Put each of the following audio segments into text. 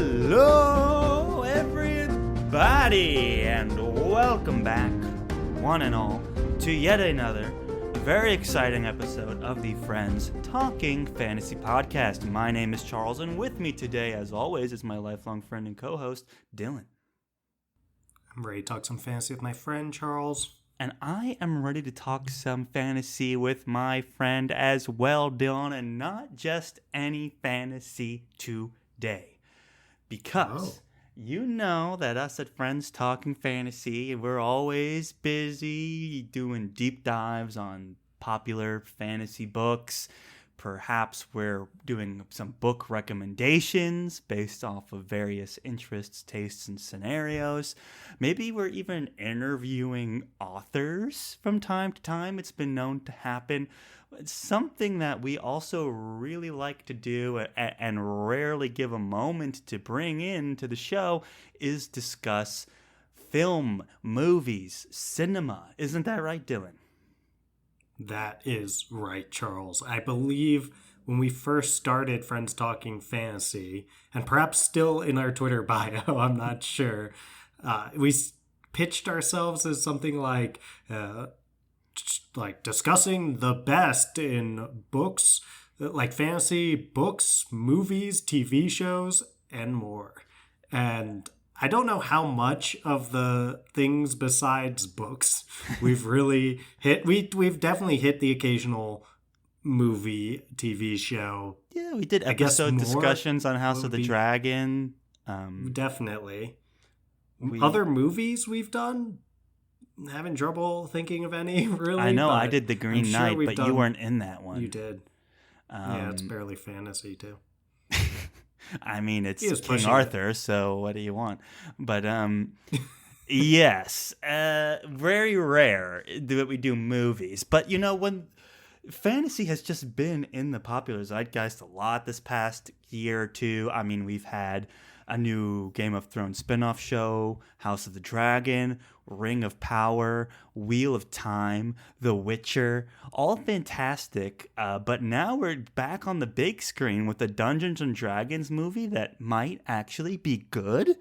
Hello, everybody, and welcome back, one and all, to yet another very exciting episode of the Friends Talking Fantasy Podcast. My name is Charles, and with me today, as always, is my lifelong friend and co-host, Dylan. I'm ready to talk some fantasy with my friend, Charles. And I am ready to talk some fantasy with my friend as well, Dylan, and not just any fantasy today. Because you know that us at Friends Talking Fantasy, we're always busy doing deep dives on popular fantasy books. Perhaps we're doing some book recommendations based off of various interests, tastes, and scenarios. Maybe we're even interviewing authors from time to time. It's been known to happen. It's something that we also really like to do and rarely give a moment to bring into the show is discuss film, movies, cinema. Isn't that right, Dylan? That is right, Charles. I believe when we first started Friends Talking Fantasy, and perhaps still in our Twitter bio, I'm not sure, we pitched ourselves as something like discussing the best in books, like fantasy books, movies, TV shows, and more. And I don't know how much of the things besides books we've really hit. We've definitely hit the occasional movie, TV show. Yeah, we did episode discussions on House of the Dragon. Definitely. Other movies we've done? Having trouble thinking of any, really. I know, I did The Green Knight, but you weren't in that one. You did. Yeah, it's barely fantasy, too. I mean, it's King Arthur, so what do you want? But, yes, very rare that we do movies. But, you know, when fantasy has just been in the popular zeitgeist a lot this past year or two. I mean, we've had a new Game of Thrones spinoff show, House of the Dragon, Ring of Power, Wheel of Time, The Witcher, all fantastic. But now we're back on the big screen with a Dungeons and Dragons movie that might actually be good,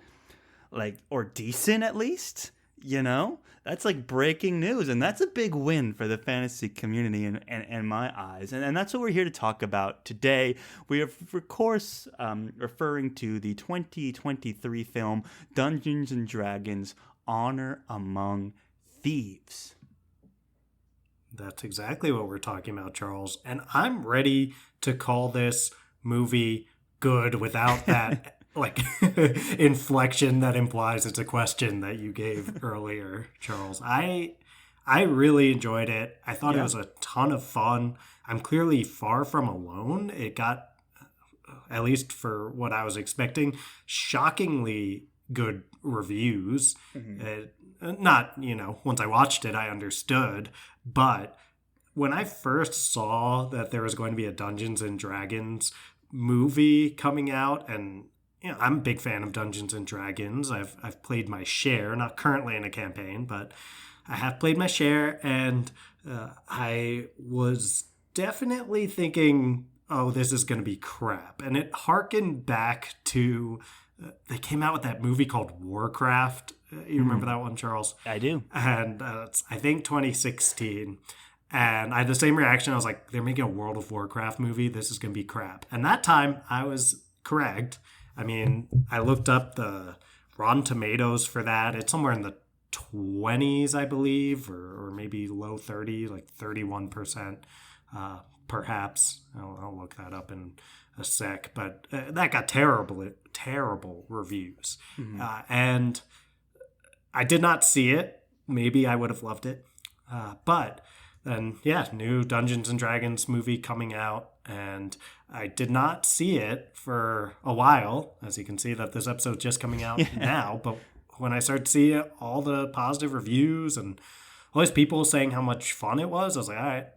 or decent at least. You know, that's like breaking news, and that's a big win for the fantasy community in my eyes. And that's what we're here to talk about today. We are, of course, referring to the 2023 film Dungeons and Dragons Honor Among Thieves. That's exactly what we're talking about, Charles. And I'm ready to call this movie good without that inflection that implies it's a question that you gave earlier, Charles. I really enjoyed it. I thought it was a ton of fun. I'm clearly far from alone. It got, at least for what I was expecting, shockingly good reviews. Not, once I watched it, I understood. But when I first saw that there was going to be a Dungeons and Dragons movie coming out, and I'm a big fan of Dungeons and Dragons. I've played my share, not currently in a campaign, but I have played my share, and I was definitely thinking, oh, this is going to be crap. And it harkened back to, they came out with that movie called Warcraft. You remember that one, Charles? I do. And it's, I think, 2016. And I had the same reaction. I was like, they're making a World of Warcraft movie. This is going to be crap. And that time, I was correct. I mean, I looked up the Rotten Tomatoes for that. It's somewhere in the 20s, I believe, or maybe low 30s, like 31%, perhaps. I'll look that up in a sec. But that got terrible reviews. And I did not see it. Maybe I would have loved it. But then, new Dungeons and Dragons movie coming out. And I did not see it for a while, as you can see that this episode's just coming out now. But when I started to see all the positive reviews and all these people saying how much fun it was, I was like, all right,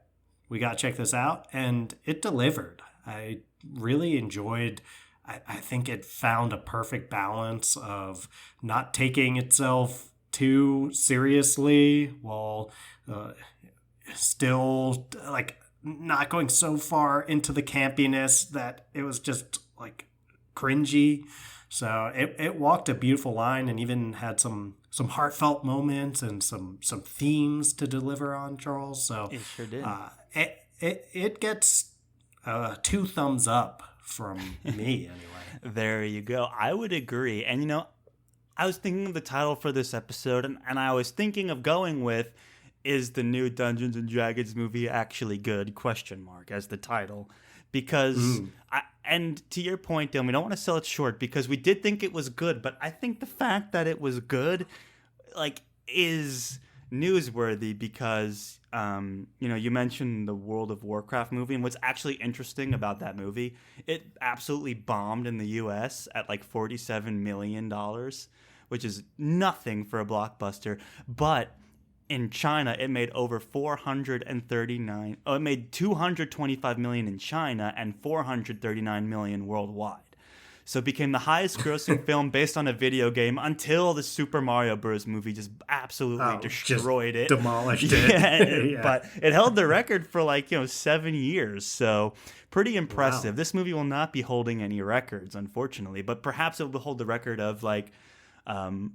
we got to check this out. And it delivered. I really enjoyed, I think it found a perfect balance of not taking itself too seriously while still not going so far into the campiness that it was just cringy. So it walked a beautiful line and even had some heartfelt moments and some themes to deliver on, Charles. So It sure did. it gets 2 thumbs up from me anyway. There you go. I would agree. And I was thinking of the title for this episode, and I was thinking of going with, "Is the new Dungeons and Dragons movie actually good?" Question mark as the title, because and to your point, Dylan, we don't want to sell it short because we did think it was good, but I think the fact that it was good, like, is newsworthy because you mentioned the World of Warcraft movie, and what's actually interesting about that movie, it absolutely bombed in the US at like $47 million, which is nothing for a blockbuster, but in China it made over 439 it made 225 million in China and 439 million worldwide. So it became the highest grossing film based on a video game until the Super Mario Bros. Movie just absolutely destroyed it. Demolished it. Yeah. But it held the record for 7 years. So pretty impressive. Wow. This movie will not be holding any records, unfortunately, but perhaps it will hold the record of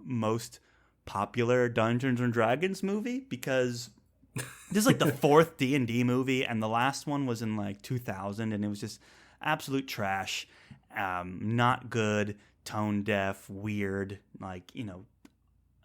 most popular Dungeons and Dragons movie, because this is like the fourth D&D movie, and the last one was in 2000, and it was just absolute trash. Not good, tone deaf, weird,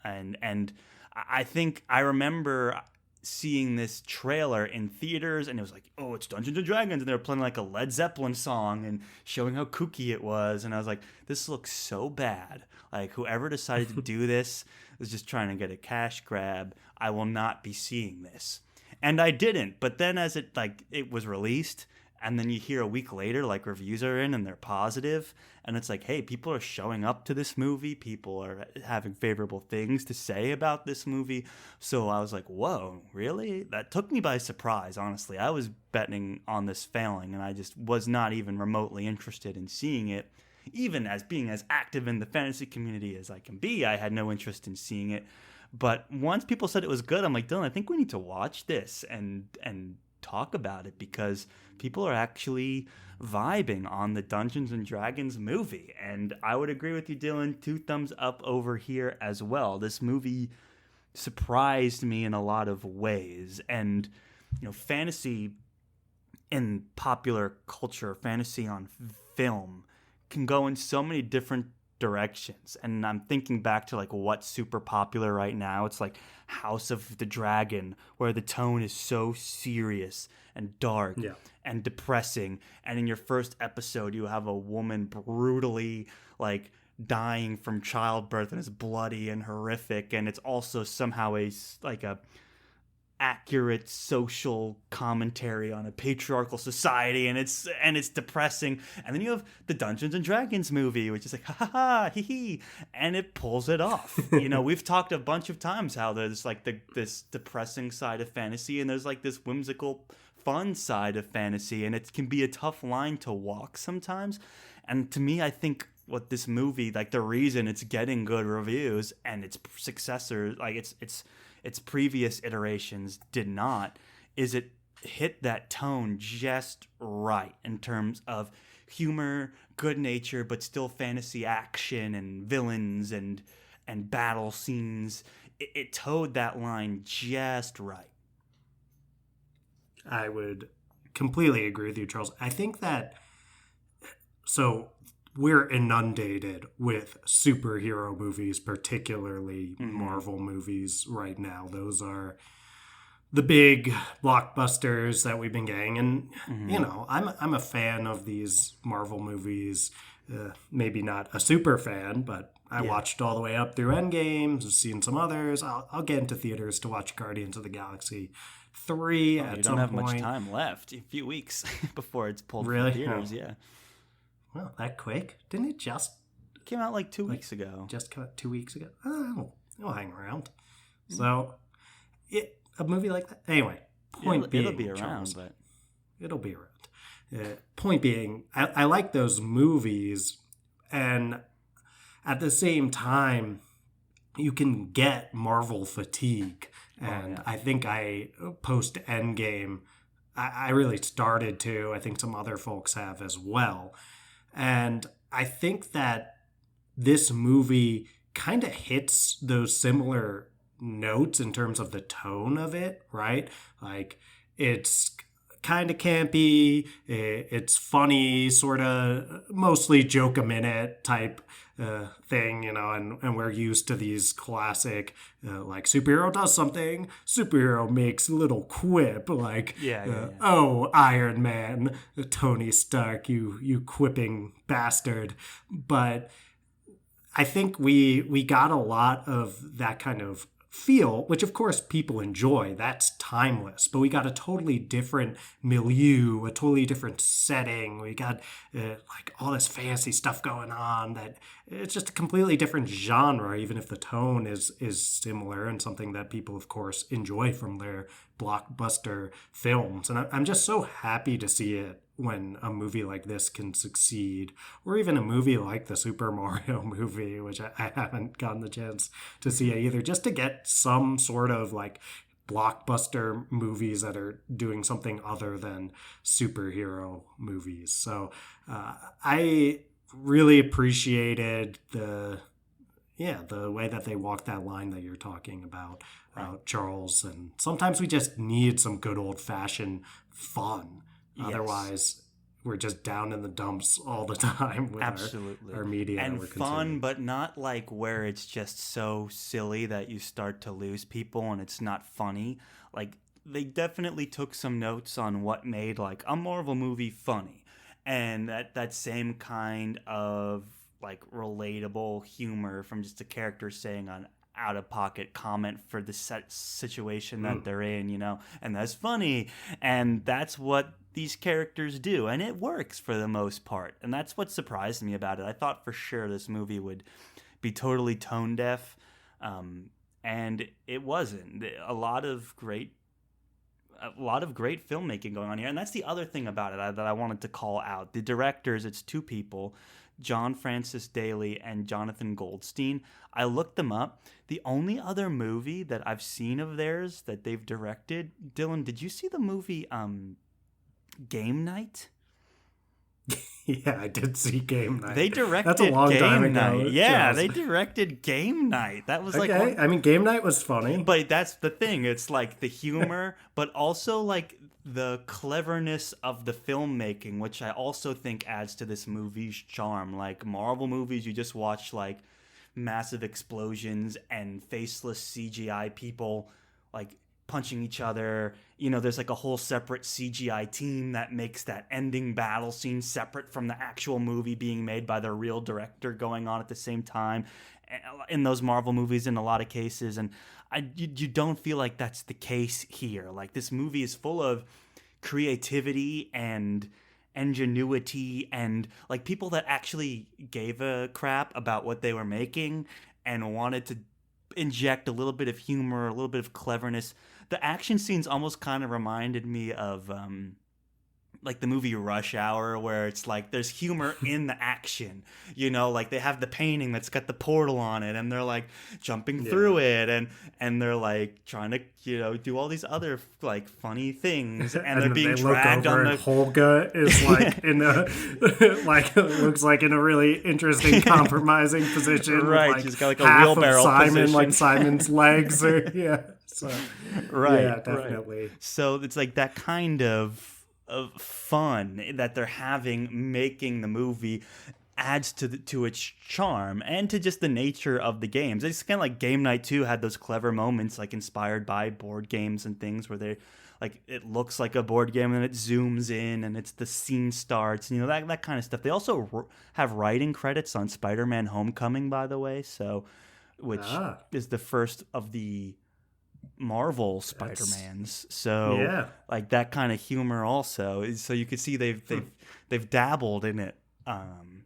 and I think I remember seeing this trailer in theaters, and it was like, oh, it's Dungeons and Dragons, and they were playing like a Led Zeppelin song and showing how kooky it was, and I was like, this looks so bad. Like, whoever decided to do this was just trying to get a cash grab. I will not be seeing this. And I didn't, but then as it was released, and then you hear a week later, reviews are in and they're positive, and it's like, hey, people are showing up to this movie. People are having favorable things to say about this movie. So I was like, whoa, really? That took me by surprise, honestly. I was betting on this failing, and I just was not even remotely interested in seeing it. Even as being as active in the fantasy community as I can be, I had no interest in seeing it. But once people said it was good, I'm like, Dylan, I think we need to watch this and talk about it, because people are actually vibing on the Dungeons and Dragons movie. And I would agree with you, Dylan. 2 thumbs up over here as well. This movie surprised me in a lot of ways. And, fantasy in popular culture, fantasy on film, can go in so many different directions. And I'm thinking back to what's super popular right now. It's like House of the Dragon, where the tone is so serious and dark and depressing, and in your first episode you have a woman brutally dying from childbirth, and it's bloody and horrific, and it's also somehow a accurate social commentary on a patriarchal society, and it's depressing. And then you have the Dungeons and Dragons movie, which is like, ha ha ha, hee hee, and it pulls it off. We've talked a bunch of times how there's this depressing side of fantasy, and there's this whimsical fun side of fantasy, and it can be a tough line to walk sometimes. And to me, I think what this movie, the reason it's getting good reviews and its successor, its previous iterations did not, is it hit that tone just right in terms of humor, good nature, but still fantasy action and villains and battle scenes. It towed that line just right. I would completely agree with you, Charles. I think that, so we're inundated with superhero movies, particularly Marvel movies right now. Those are the big blockbusters that we've been getting. And, I'm a fan of these Marvel movies. Maybe not a super fan, but I watched all the way up through Endgame, seen some others. I'll get into theaters to watch Guardians of the Galaxy 3 at some point. You don't have much time left. A few weeks before it's pulled from theaters, yeah. Well, that quick? Didn't it just... It came out 2 weeks ago. Just came out 2 weeks ago? Oh, it'll hang around. So, a movie like that... Anyway, it'll be around, Charles, but... It'll be around. Point being, I like those movies, and at the same time, you can get Marvel fatigue. And I think post Endgame, I really started to. I think some other folks have as well. And I think that this movie kind of hits those similar notes in terms of the tone of it, right? Like it's kind of campy, it's funny, sort of mostly joke a minute type thing, and we're used to these classic, like superhero does something, superhero makes a little quip, like, Yeah. oh, Iron Man, Tony Stark, you quipping bastard. But I think we got a lot of that kind of feel, which of course people enjoy. That's timeless. But we got a totally different milieu, a totally different setting. We got like all this fancy stuff going on. That it's just a completely different genre, even if the tone is similar and something that people, of course, enjoy from their blockbuster films. And I'm just so happy to see it when a movie like this can succeed, or even a movie like the Super Mario movie, which I haven't gotten the chance to see either, just to get some sort of like blockbuster movies that are doing something other than superhero movies. So I really appreciated the way that they walk that line that you're talking about, Charles. And sometimes we just need some good old fashioned fun. Yes. Otherwise, we're just down in the dumps all the time with Absolutely. our media and that we're fun, consuming. but not like where it's just so silly that you start to lose people and it's not funny. Like they definitely took some notes on what made like a Marvel movie funny, and that same kind of like relatable humor from just a character saying an out of pocket comment for the set situation that they're in, and that's funny, and that's what these characters do, and it works for the most part, and that's what surprised me about it. I thought for sure this movie would be totally tone deaf, and it wasn't. A lot of great filmmaking going on here, and that's the other thing about it that I wanted to call out. The directors, it's two people, John Francis Daley and Jonathan Goldstein. I looked them up. The only other movie that I've seen of theirs that they've directed, Dylan, did you see the movie Game Night? Yeah, I did see Game Night. They directed That's a long Game time ago. Night. Yeah, Charles. they directed Game Night. That was Okay, I mean, Game Night was funny. But that's the thing. It's like the humor, but also like the cleverness of the filmmaking, which I also think adds to this movie's charm. Like Marvel movies, you just watch like massive explosions and faceless CGI people like punching each other. There's like a whole separate CGI team that makes that ending battle scene separate from the actual movie being made by the real director going on at the same time in those Marvel movies in a lot of cases. And you don't feel like that's the case here. Like this movie is full of creativity and ingenuity and like people that actually gave a crap about what they were making and wanted to inject a little bit of humor, a little bit of cleverness. The action scenes almost kind of reminded me of like the movie Rush Hour, where it's like there's humor in the action, like they have the painting that's got the portal on it and they're like jumping through it and they're like trying to do all these other like funny things and they're being dragged on the Holga is like in a like looks like in a really interesting compromising position, right? With, like, she's got like a half wheelbarrow of Simon position. like Simon's legs or so right, yeah, definitely. Right. So it's like that kind of fun that they're having making the movie adds to its charm and to just the nature of the games. It's kind of like Game Night 2 had those clever moments like inspired by board games and things where they like it looks like a board game and then it zooms in and it's the scene starts and that kind of stuff. They also have writing credits on Spider-Man Homecoming, by the way, which is the first of the Marvel Spider-Mans, so yeah, like that kind of humor also. So you can see they've dabbled in it.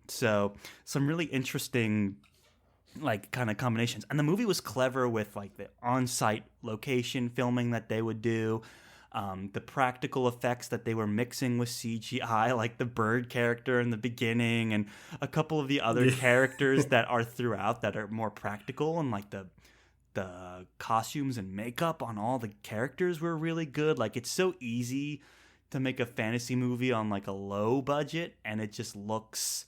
So some really interesting like kind of combinations. And the movie was clever with like the on-site location filming that they would do, the practical effects that they were mixing with CGI, like the bird character in the beginning, and a couple of the other characters that are throughout that are more practical, and like the costumes and makeup on all the characters were really good. Like it's so easy to make a fantasy movie on like a low budget and it just looks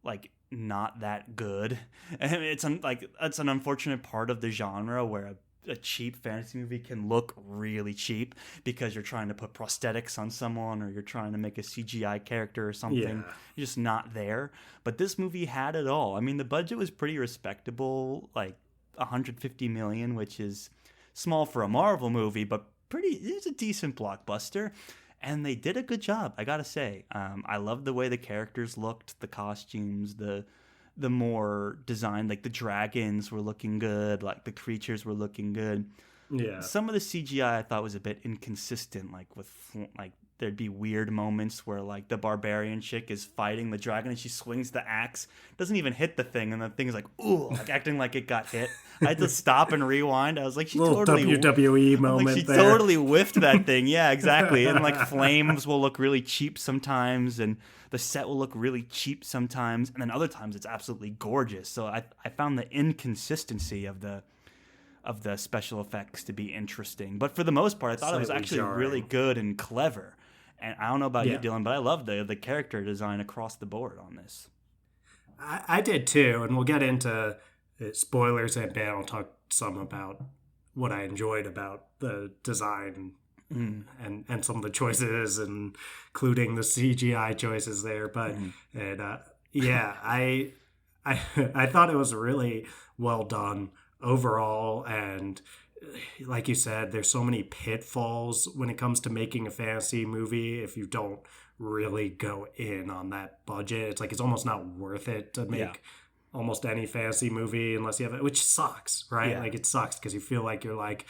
like not that good. And it's an unfortunate part of the genre where a cheap fantasy movie can look really cheap because you're trying to put prosthetics on someone or you're trying to make a CGI character or something. Yeah. You're just not there. But this movie had it all. I mean, the budget was pretty respectable, like 150 million, which is small for a Marvel movie, but it's a decent blockbuster. And they did a good job, I gotta say. I loved the way the characters looked, the costumes, the more designed, like the dragons were looking good, like the creatures were looking good. Yeah. Some of the CGI I thought was a bit inconsistent, like there'd be weird moments where like the barbarian chick is fighting the dragon and she swings the axe, doesn't even hit the thing, and the thing's like, ooh, like acting like it got hit. I had to stop and rewind. I was like, she Little totally WWE moment like she there. totally whiffed that thing. Yeah, exactly. And like flames will look really cheap sometimes, and the set will look really cheap sometimes, and then other times it's absolutely gorgeous. So I found the inconsistency of the special effects to be interesting. But for the most part, I thought it was Slightly actually jarring. really good and clever. And I don't know about you, Yeah. Dylan, but I love the character design across the board on this. I did too, and we'll get into spoilers and Ben. I'll talk some about what I enjoyed about the design and some of the choices, and including the CGI choices there. But yeah, I thought it was really well done overall, and like you said, there's so many pitfalls when it comes to making a fantasy movie. If you don't really go in on that budget, it's like it's almost not worth it to make Yeah. almost any fantasy movie unless you have it, which sucks, right? Yeah. Like it sucks because you feel like you're like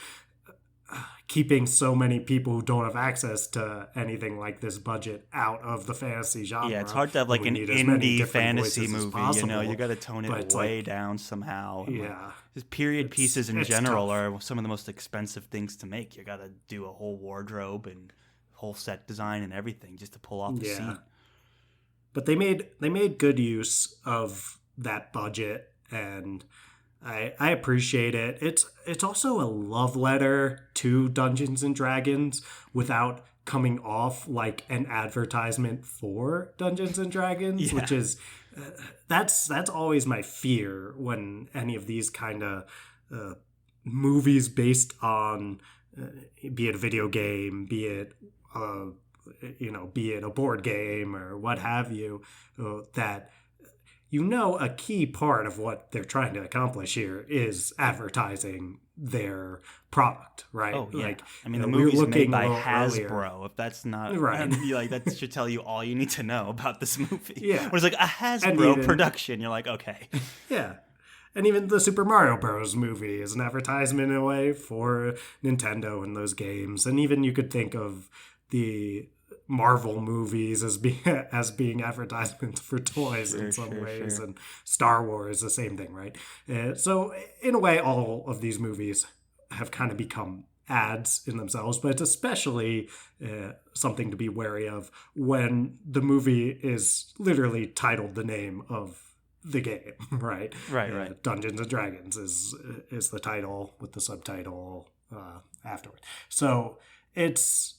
keeping so many people who don't have access to anything like this budget out of the fantasy genre. Yeah, it's hard to have like We an need as many indie different fantasy voices as movie. possible. You got to tone But it it's way like- down somehow. And, like, Yeah. just period pieces in it's general tough. are some of the most expensive things to make. You got to do a whole wardrobe and whole set design and everything just to pull off the Yeah. scene. But they made good use of that budget, and I appreciate it. It's also a love letter to Dungeons and Dragons without coming off like an advertisement for Dungeons and Dragons, Yeah. which is that's always my fear when any of these kind of movies based on be it a video game, be it be it a board game or what have you, that a key part of what they're trying to accomplish here is advertising their product, right? Oh yeah, Like, I mean the we were movie's made looking by a little Hasbro. earlier. If that's not Right. like that should tell you all you need to know about this movie. Yeah. Where it's like a Hasbro even- production. You're like, okay, Yeah. And even the Super Mario Bros. Movie is an advertisement in a way for Nintendo and those games. And even you could think of the Marvel movies as being advertisements for toys in some ways, sure. and Star Wars the same thing, right? So in a way, all of these movies have kind of become ads in themselves, but it's especially something to be wary of when the movie is literally titled the name of the game, right? Right. Dungeons and Dragons is the title with the subtitle afterward. So it's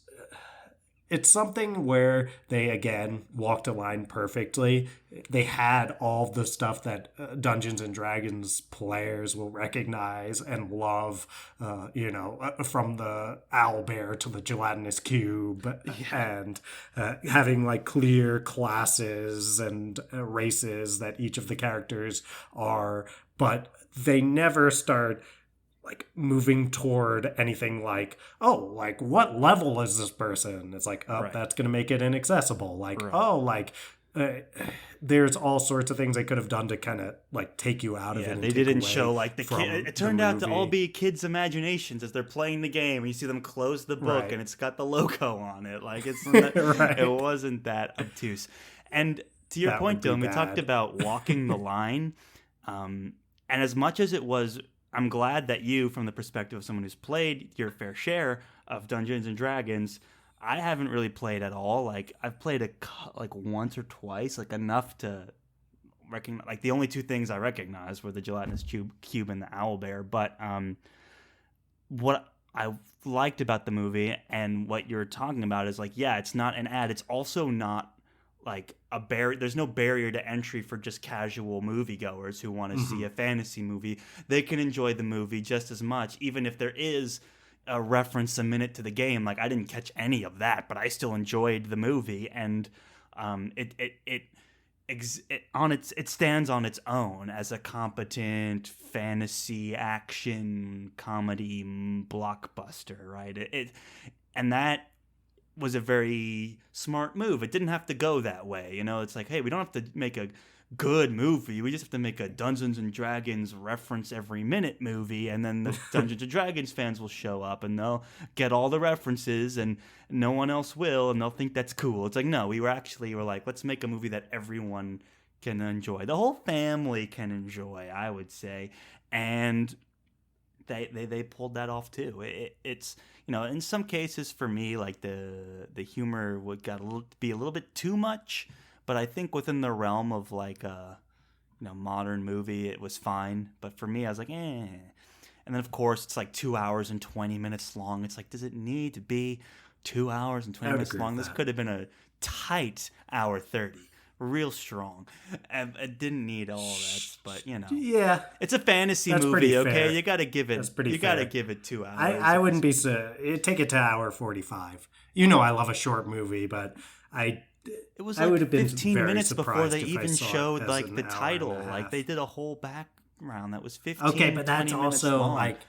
something where they, again, walked a line perfectly. They had all the stuff that Dungeons and Dragons players will recognize and love, from the owl bear to the gelatinous cube, and having like clear classes and races that each of the characters are, but they never start like moving toward anything like, oh, like what level is this person? It's like, oh, Right. that's going to make it inaccessible. Like, Right. oh, like there's all sorts of things they could have done to kind of like take you out of it. Yeah, and they take didn't away show like the from kid. It the turned out to all movie. be kids' imaginations as they're playing the game. And you see them close the book, Right. and it's got the logo on it. Like it's Right. it wasn't that obtuse. And to your That point, would be Dylan, we bad. talked about walking the line. And as much as it was, I'm glad that you, from the perspective of someone who's played your fair share of Dungeons and Dragons, I haven't really played at all. Like I've played like once or twice, like enough to recognize. Like the only two things I recognized were the gelatinous cube and the owl bear. But what I liked about the movie and what you're talking about is like, yeah, it's not an ad. It's also not like a barrier. There's no barrier to entry for just casual moviegoers who want to see a fantasy movie. They can enjoy the movie just as much, even if there is a reference a minute to the game. Like I didn't catch any of that, but I still enjoyed the movie, and it stands on its own as a competent fantasy action comedy blockbuster, right? And that was a very smart move. It didn't have to go that way. You know, it's like, hey, we don't have to make a good movie. We just have to make a Dungeons and Dragons reference every minute movie, and then the Dungeons and Dragons fans will show up and they'll get all the references and no one else will, and they'll think that's cool. It's like, no, we were like, let's make a movie that everyone can enjoy. The whole family can enjoy, I would say. And they pulled that off too. It's, you know, in some cases for me, like the humor would be a little bit too much, but I think within the realm of like a, you know, modern movie, it was fine. But for me, I was like, eh. And then of course it's like 2 hours and 20 minutes long. It's like, does it need to be 2 hours and 20 minutes long? This could have been a tight hour 30. Real strong. It didn't need all that, but you know, yeah, it's a fantasy movie. Okay, you got to give it. You got to give it 2 hours. I wouldn't be take it to hour 45. You know, I love a short movie, but it was like I would have been 15 minutes before they even showed like the title. Like they did a whole background that was 15. Okay, but that's also long. like.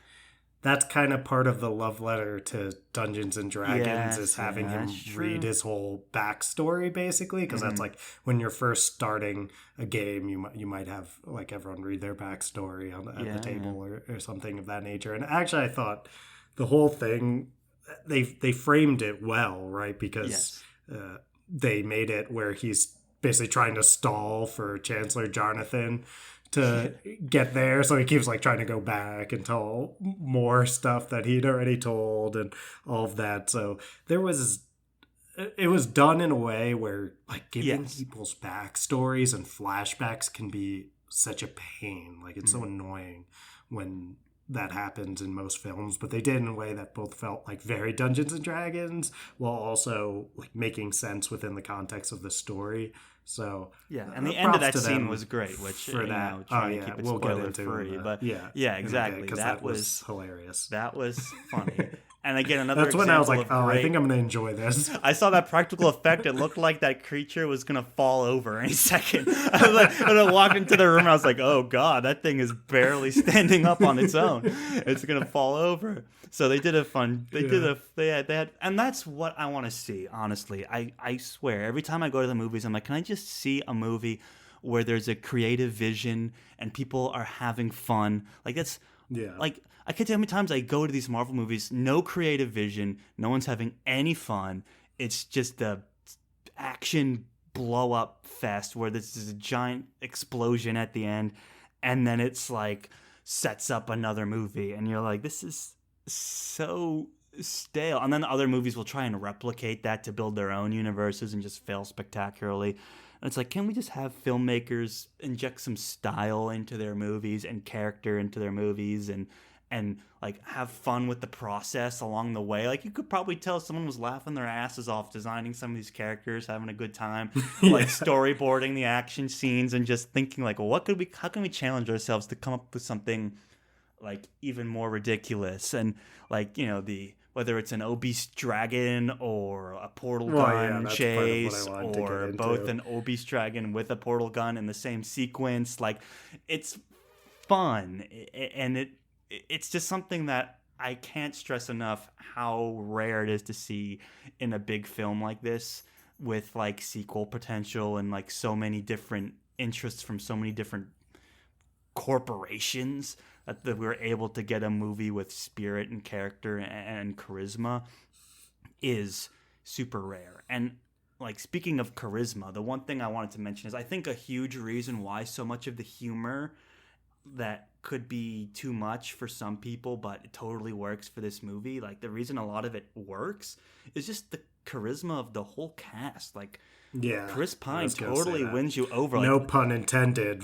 That's kind of part of the love letter to Dungeons and Dragons, is having him read his whole backstory, basically, because that's like when you're first starting a game, you might have like everyone read their backstory at the table or something of that nature. And actually, I thought the whole thing they framed it well, right? Because they made it where he's basically trying to stall for Chancellor Jonathan to get there, so he keeps like trying to go back and tell more stuff that he'd already told and all of that. So it was done in a way where like giving people's backstories and flashbacks can be such a pain. Like it's so annoying when that happens in most films, but they did in a way that both felt like very Dungeons and Dragons while also like making sense within the context of the story. So and the end of that scene was great, which for that, trying to keep it spoiler free, but exactly, that was hilarious. That was funny. And again, another that's when I was like, I think I'm gonna enjoy this. I saw that practical effect. It looked like that creature was gonna fall over any second. I was like, when I walked into the room, I was like, oh god, that thing is barely standing up on its own. It's gonna fall over. So they did a fun. They had, and that's what I want to see. Honestly, I swear, every time I go to the movies, I'm like, can I just see a movie where there's a creative vision and people are having fun? Like that's like. I can't tell you how many times I go to these Marvel movies, no creative vision, no one's having any fun. It's just a action blow up fest where there's a giant explosion at the end, and then it's like sets up another movie, and you're like, this is so stale. And then other movies will try and replicate that to build their own universes and just fail spectacularly. And it's like, can we just have filmmakers inject some style into their movies and character into their movies and like have fun with the process along the way? Like you could probably tell someone was laughing their asses off designing some of these characters, having a good time, like storyboarding the action scenes and just thinking like, well, how can we challenge ourselves to come up with something like even more ridiculous? And like, you know, whether it's an obese dragon or a portal gun chase or both an obese dragon with a portal gun in the same sequence, like it's fun. And it's just something that I can't stress enough how rare it is to see in a big film like this, with like sequel potential and like so many different interests from so many different corporations, that we're able to get a movie with spirit and character and charisma is super rare. And like, speaking of charisma, the one thing I wanted to mention is I think a huge reason why so much of the humor that could be too much for some people, but it totally works for this movie, like the reason a lot of it works is just the charisma of the whole cast. Like Chris Pine totally wins you over. No pun intended.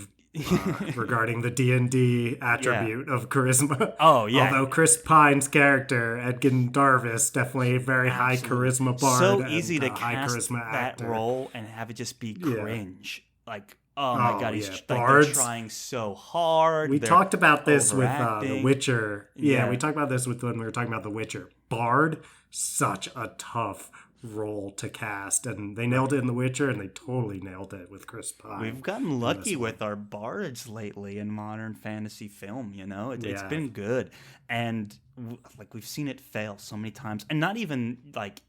regarding the D&D Yeah. attribute of charisma. Oh yeah. Although Chris Pine's character, Edgin Darvis, definitely a very high Absolutely. charisma bard So and easy to high cast charisma that actor. role and have it just be Yeah. cringe. Like, oh my Oh god, yeah, like they're bards. trying so hard. We They're talked about this with The overacting. Witcher. Yeah, we Yeah. talked about this with when we were talking about The Witcher. Bard, such a tough role to cast, and they nailed Right. it in The Witcher, and they totally nailed it with Chris Pine We've gotten in this lucky one. with our bards lately in modern fantasy film, you know? It's Yeah, been good. And like we've seen it fail so many times. And not even like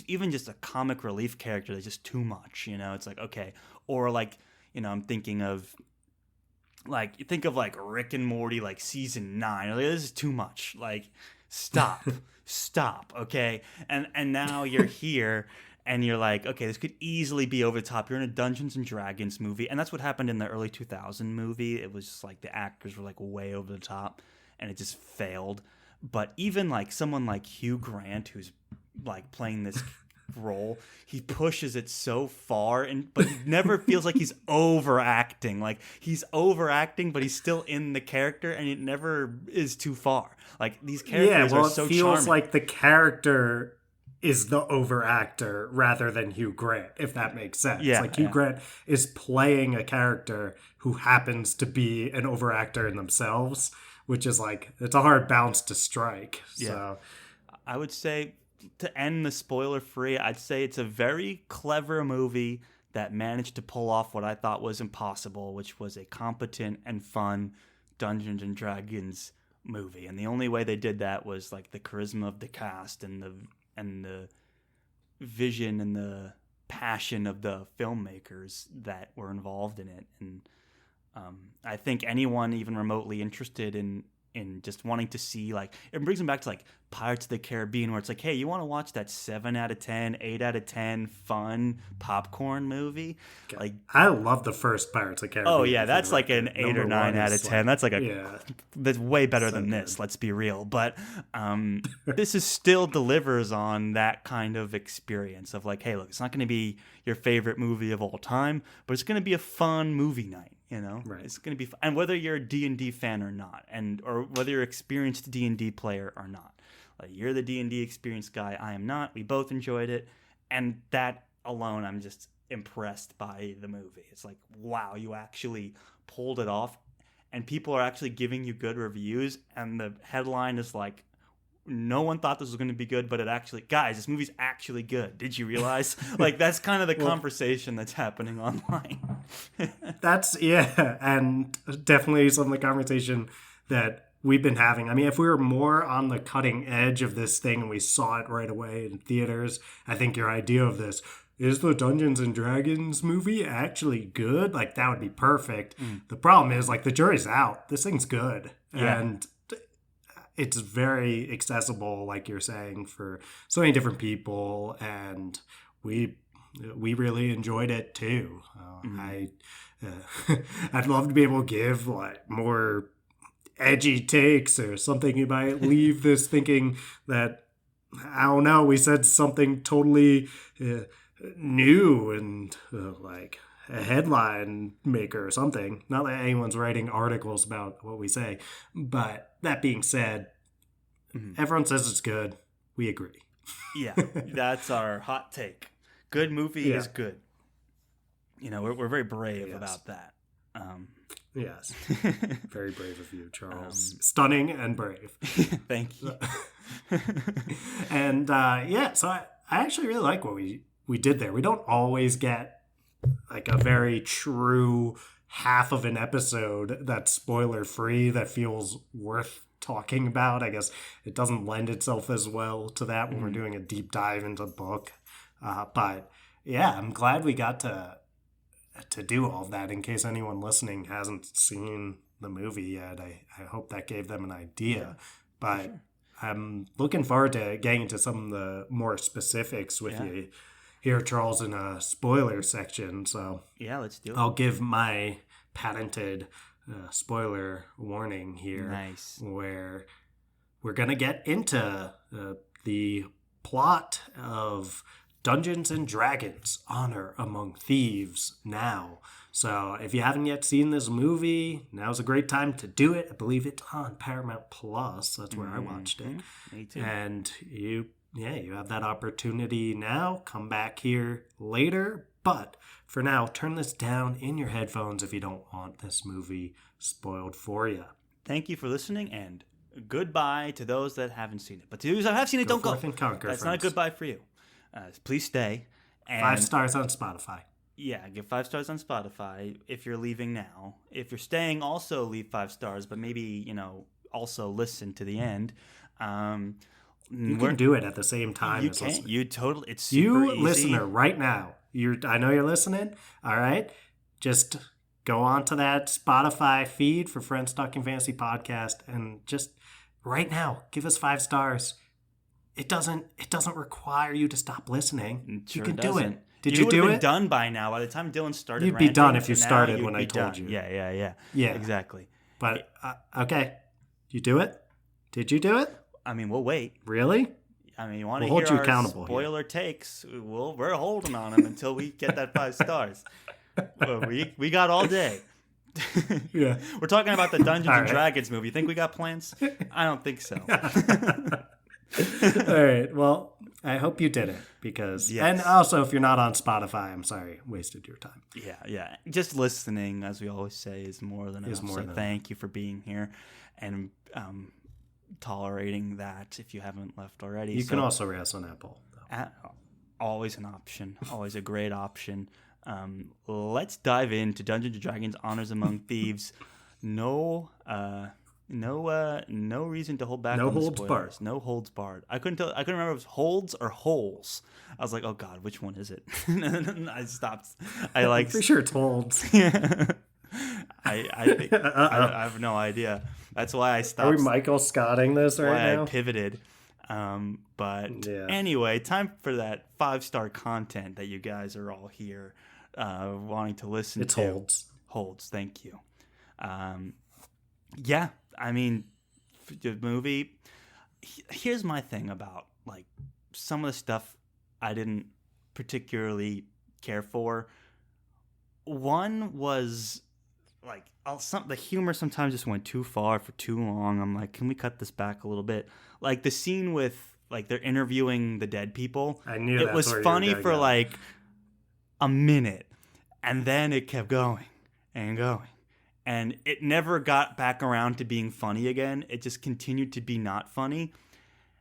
even just a comic relief character that's just too much, you know? It's like, okay, or like, I'm thinking of like you think of like Rick and Morty like season 9. Like, this is too much. Like stop. Stop, okay? And now you're here and you're like, okay, this could easily be over the top. You're in a Dungeons and Dragons movie, and that's what happened in the early 2000 movie. It was just like the actors were like way over the top and it just failed. But even like someone like Hugh Grant who's like playing this role, he pushes it so far, and but he never feels like he's overacting. Like he's overacting but he's still in the character and it never is too far. Like these yeah. characters are Well, it so feels charming. like the character is the over actor rather than Hugh Grant, if that makes sense. Yeah, Like Hugh yeah, Grant is playing a character who happens to be an over actor in themselves, which is like it's a hard balance to strike. yeah. So I would say, to end the spoiler free, I'd say it's a very clever movie that managed to pull off what I thought was impossible, which was a competent and fun Dungeons and Dragons movie. And the only way they did that was like the charisma of the cast and the vision and the passion of the filmmakers that were involved in it. And I think anyone even remotely interested in just wanting to see, like, it brings them back to like Pirates of the Caribbean, where it's like, hey, you want to watch that 7 out of 10, 8 out of 10 fun popcorn movie? Like, I love the first Pirates of the oh Caribbean. yeah, For the that's like an record. 8 or Number 9 one out of is 10. like, That's like yeah, that's way better so than this, good. let's be real. But this is still delivers on that kind of experience of like, hey, look, it's not going to be your favorite movie of all time, but it's going to be a fun movie night. Right. It's going to be fun. And whether you're a D&D fan or not, or whether you're an experienced D&D player or not, like you're the D&D experienced guy, I am not. We both enjoyed it, and that alone, I'm just impressed by the movie. It's like, wow, you actually pulled it off, and people are actually giving you good reviews, and the headline is like, no one thought this was going to be good, but it actually, guys, this movie's actually good. Did you realize? Like, that's kind of the Well, conversation that's happening online. that's yeah, and definitely some of the conversation that we've been having. I mean, if we were more on the cutting edge of this thing and we saw it right away in theaters, I think your idea of this is the Dungeons and Dragons movie actually good? Like that would be perfect. The problem is like the jury's out. This thing's good. Yeah. And it's very accessible, like you're saying, for so many different people, and we really enjoyed it too. I'd love to be able to give like more edgy takes or something. You might leave this thinking that I don't know. We said something totally new and like a headline maker or something. Not that anyone's writing articles about what we say, but that being said, everyone says it's good. We agree. Yeah, that's our hot take. Good movie Yeah. is good. We're very brave Yes. about that. Yes. Very brave of you, Charles. Stunning and brave. Thank you. And yeah, so I actually really like what we did there. We don't always get like a very true half of an episode that's spoiler free that feels worth talking about. I guess it doesn't lend itself as well to that when we're doing a deep dive into the book. But yeah, I'm glad we got to do all of that. In case anyone listening hasn't seen the movie yet, I hope that gave them an idea. But sure. I'm looking forward to getting into some of the more specifics with you here, Charles, in a spoiler section. So yeah, let's do it. I'll give my patented spoiler warning here. Nice. Where we're going to get into the plot of Dungeons and Dragons: Honor Among Thieves now. So if you haven't yet seen this movie, now's a great time to do it. I believe it's on Paramount Plus. That's where I watched it. Me too. And you have that opportunity now. Come back here later. But for now, turn this down in your headphones if you don't want this movie spoiled for you. Thank you for listening, and goodbye to those that haven't seen it. But to those that have seen it, don't go. Forth and conquer, That's friends. not a goodbye for you. Please stay. And 5 stars on Spotify. Yeah, give 5 stars on Spotify if you're leaving now. If you're staying, also leave 5 stars, but maybe, also listen to the end. You can do it at the same time You as can. listening. You totally. It's super You easy. listener right now. I know you're listening. All right, just go on to that Spotify feed for Friends Talking Fantasy podcast, and just right now give us 5 stars. It doesn't require you to stop listening. Sure you can do doesn't. it. Did you do would have it? been done by now. By the time Dylan started, You'd be done ranting, if you so now started you'd when I be told done. you. Yeah. Yeah. Exactly. But okay, you do it. Did you do it? I mean, we'll wait. Really? I mean, you want to We'll hear hold you our accountable spoiler takes? We're holding on them until we get that 5 stars. Well, we got all day. Yeah. We're talking about the Dungeons and right. Dragons movie. You think we got plans? I don't think so. All right. Well, I hope you did it because, Yes. and also if you're not on Spotify, I'm sorry, wasted your time. Yeah. Just listening, as we always say, is more than enough. more So than thank you for being here and tolerating that if you haven't left already. You can also rate us on Apple. Always an option. Always a great option. Let's dive into Dungeons and Dragons: Honors Among Thieves. No reason to hold back. No on the holds spoilers. barred. No holds barred. I couldn't remember if it was holds or holes. I was like, oh god, which one is it? I stopped. I'm pretty sure it's holds. I think I have no idea. That's why I stopped. Are we Michael Scotting this right why now? I pivoted. But Yeah. anyway, time for that 5-star content that you guys are all here wanting to listen It's to. holds. Holds, thank you. Yeah, I mean, the movie. Here's my thing about like some of the stuff I didn't particularly care for. One was like the humor sometimes just went too far for too long. I'm like, can we cut this back a little bit? Like the scene with like they're interviewing the dead people. I knew it that's was where you were funny gonna for go. like a minute, and then it kept going and going, and it never got back around to being funny again. It just continued to be not funny.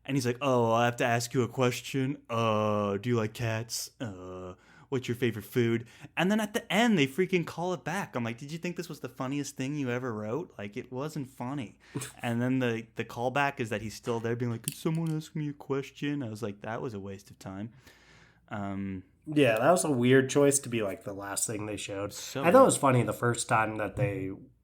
And he's like, "Oh, I have to ask you a question. Do you like cats? What's your favorite food?" And then at the end, they freaking call it back. I'm like, "Did you think this was the funniest thing you ever wrote? Like, it wasn't funny." And then the callback is that he's still there, being like, "Could someone ask me a question?" I was like, "That was a waste of time." Yeah, that was a weird choice to be like the last thing they showed. So I thought it was funny the first time that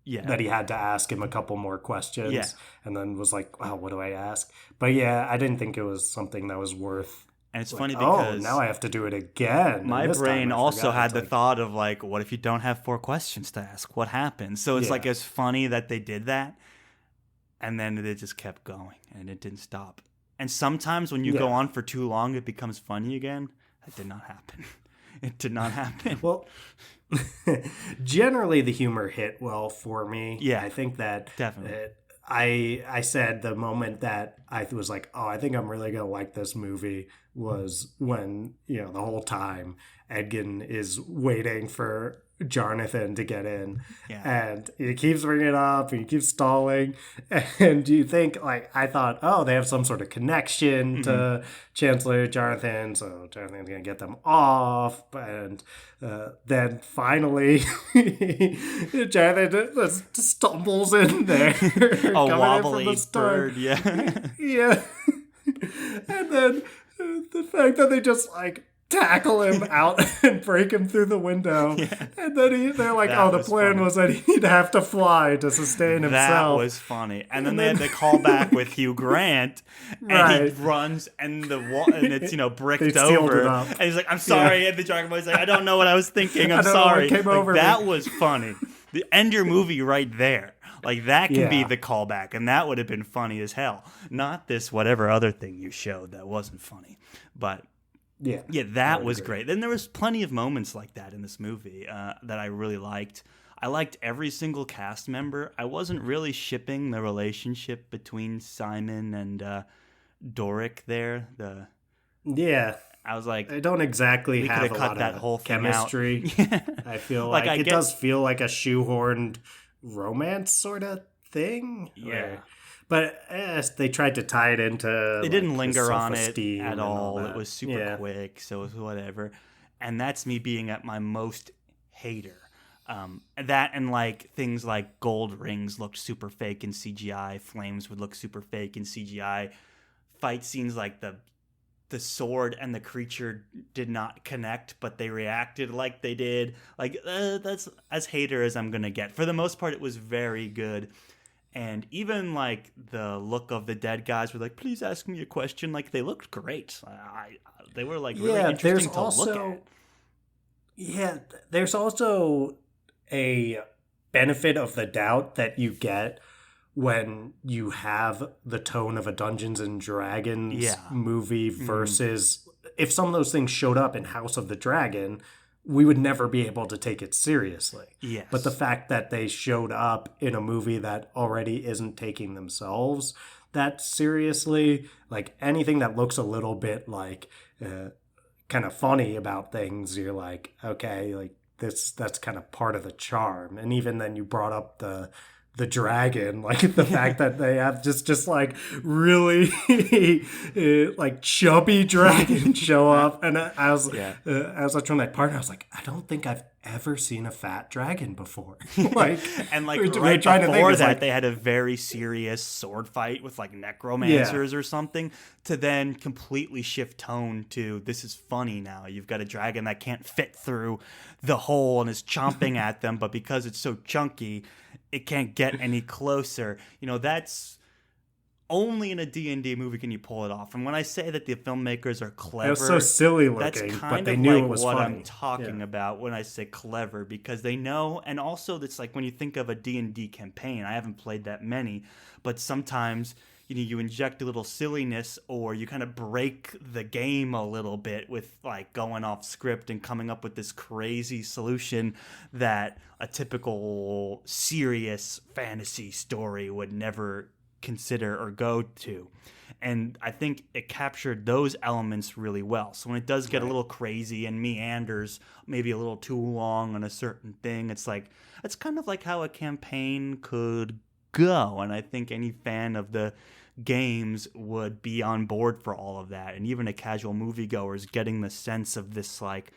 Yeah. that he had to ask him a couple more questions. Yeah. And then was like, "Oh, what do I ask?" But yeah, I didn't think it was something that was worth. And it's Like, funny because now I have to do it again. my And this brain time I also forgot. had It's the like, thought of like, what if you don't have 4 questions to ask? What happens? So it's Yeah. like it's funny that they did that, and then it just kept going and it didn't stop. And sometimes when you go Yeah. on for too long, it becomes funny again. That did not happen. It did not happen. Well, generally the humor hit well for me. Yeah, I think that definitely. I said the moment that I was like, oh, I think I'm really gonna like this movie was when, the whole time Edgin is waiting for Jonathan to get in, Yeah. and he keeps bringing it up and he keeps stalling, and you think like, I thought, oh, they have some sort of connection to Chancellor Jonathan, so Jonathan's gonna get them off, and then finally Jonathan just stumbles in there, A coming in wobbly from the start. bird, yeah. Yeah. And then the fact that they just like tackle him out and break him through the window. Yeah. And then they're like, That the was plan funny. was that he'd have to fly to sustain That himself. was funny. And then they had the callback with Hugh Grant, and Right. he runs, and and it's bricked They sealed over, it up. and he's like, "I'm sorry." And the Dragon Boy's like, "I don't know what I was thinking. I'm I don't know what sorry." came Like, over that me. was funny. End your movie right there. Like that can be Yeah. the callback, and that would have been funny as hell. Not this whatever other thing you showed that wasn't funny, but. Yeah. Yeah, I that would was agree. great. Then there was plenty of moments like that in this movie that I really liked. I liked every single cast member. I wasn't really shipping the relationship between Simon and Doric there. Yeah. I was like, I don't exactly we could have have a cut lot that of whole thing out. chemistry. Yeah. I feel Like like I it get, does feel like a shoehorned romance sort of thing. yeah. But they tried to tie it into They didn't like his linger on it self-esteem at and all all. It that. was super Yeah. quick, so it was whatever. And that's me being at my most hater. That and like things like gold rings looked super fake in CGI. Flames would look super fake in CGI. Fight scenes like the sword and the creature did not connect, but they reacted like they did. Like that's as hater as I'm gonna get. For the most part, it was very good. And even like the look of the dead guys were like, please ask me a question. Like they looked great. They were like really Yeah, there's interesting to look also at. yeah, there's also a benefit of the doubt that you get when you have the tone of a Dungeons and Dragons Yeah. movie versus if some of those things showed up in House of the Dragon, we would never be able to take it seriously. But the Yes. fact that they showed up in a movie that already isn't taking themselves that seriously, like anything that looks a little bit like kind of funny about things, you're like, okay, like that's kind of part of the charm. And even then you brought up the dragon, like the fact that they have just like really like chubby dragon show up, and I was Yeah. as I was trying to partner, I was like, I don't think I've ever seen a fat dragon before. Like, And like we're right trying to think, before it's that, like, they had a very serious sword fight with like necromancers or something, to then completely shift tone to this is funny now. You've got a dragon that can't fit through the hole and is chomping at them, but because it's so chunky, it can't get any closer. You know, that's only in a D&D movie can you pull it off. And when I say that the filmmakers are clever, it was so silly that's looking, but kind they of knew like it was what funny. I'm talking about when I say clever, because they know. And also it's like when you think of a D&D campaign, I haven't played that many, but sometimes you inject a little silliness, or you kind of break the game a little bit with like going off script and coming up with this crazy solution that a typical serious fantasy story would never consider or go to. And I think it captured those elements really well. So when it does get a little crazy and meanders maybe a little too long on a certain thing, it's like it's kind of like how a campaign could go. And I think any fan of the games would be on board for all of that. And even a casual moviegoer is getting the sense of this like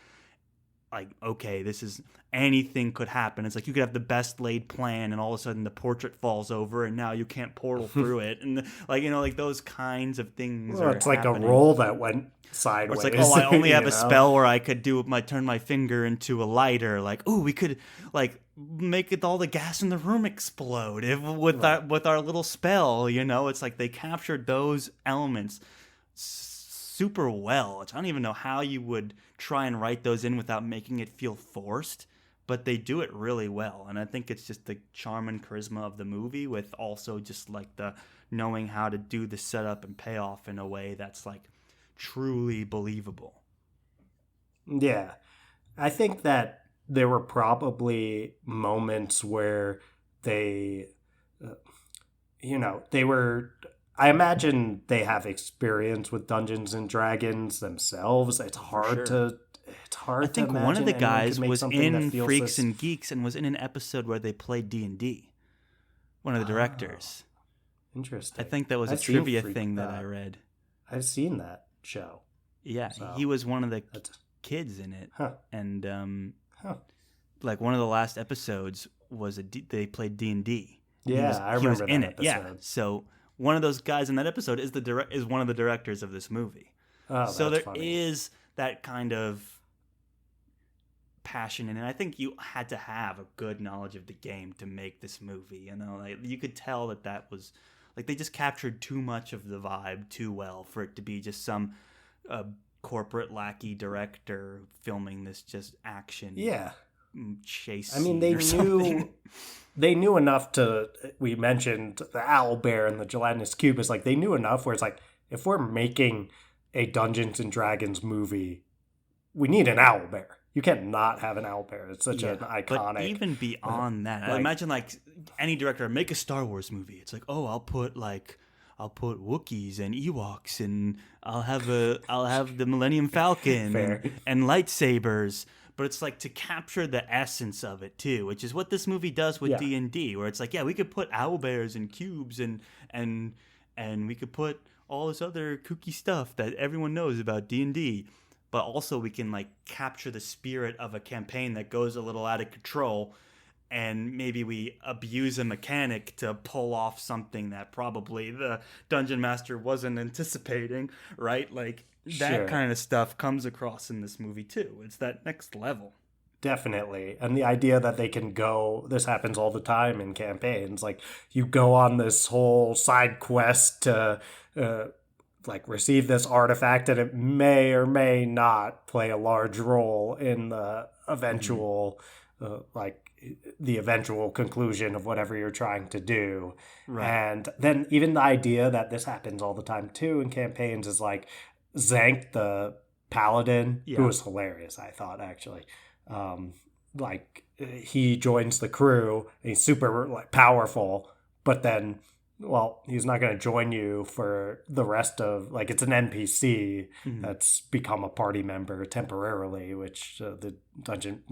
okay, this is anything could happen. It's like you could have the best laid plan and all of a sudden the portrait falls over and now you can't portal through it, and like like those kinds of things Well, are it's like happening. a roll that went Or sideways. it's like, oh, I only have you a know? spell where I could turn my finger into a lighter. Like, oh, we could like make it all the gas in the room explode with our little spell. It's like they captured those elements super well. I don't even know how you would try and write those in without making it feel forced, but they do it really well. And I think it's just the charm and charisma of the movie, with also just like the knowing how to do the setup and payoff in a way that's like truly believable. Yeah. I think that there were probably moments where they, they were. I imagine they have experience with Dungeons and Dragons themselves. It's hard sure. to. It's hard I think to imagine one of the anyone guys could make was something that in feels Freaks this. and Geeks and was in an episode where they played D&D. One of the directors. Interesting. I think that was a I've seen trivia thing that I read. I've seen that show. Yeah, So, he was one of the kids in it. Huh. And Huh. like one of the last episodes was they played D&D. Yeah, I remember he was that in episode. it. Yeah. So one of those guys in that episode is one of the directors of this movie. Oh, So that's there funny. is that kind of passion in it. And I think you had to have a good knowledge of the game to make this movie. Like you could tell that was like they just captured too much of the vibe too well for it to be just some corporate lackey director filming this just action. Yeah. Chase. I mean, they knew enough to. We mentioned the owl bear and the gelatinous cube. Is like they knew enough where it's like if we're making a Dungeons and Dragons movie, we need an owlbear. You can't not have an owlbear. It's such an iconic. But even beyond that, imagine like any director make a Star Wars movie. It's like, oh, I'll put Wookiees and Ewoks, and I'll have the Millennium Falcon and lightsabers. But it's like to capture the essence of it too, which is what this movie does with D&D, where it's like, yeah, we could put owlbears and cubes and we could put all this other kooky stuff that everyone knows about D&D. But also we can like capture the spirit of a campaign that goes a little out of control, and maybe we abuse a mechanic to pull off something that probably the dungeon master wasn't anticipating, right? Like that kind of stuff comes across in this movie too. It's that next level. Definitely. And the idea that they can go, this happens all the time in campaigns, like you go on this whole side quest to like receive this artifact, and it may or may not play a large role in the eventual the eventual conclusion of whatever you're trying to do. Right. And then even the idea that this happens all the time too in campaigns is like Zank the paladin, who was hilarious, I thought, actually. Like he joins the crew and he's super like powerful, but then he's not going to join you for the rest of, like, it's an NPC that's become a party member temporarily, which dungeon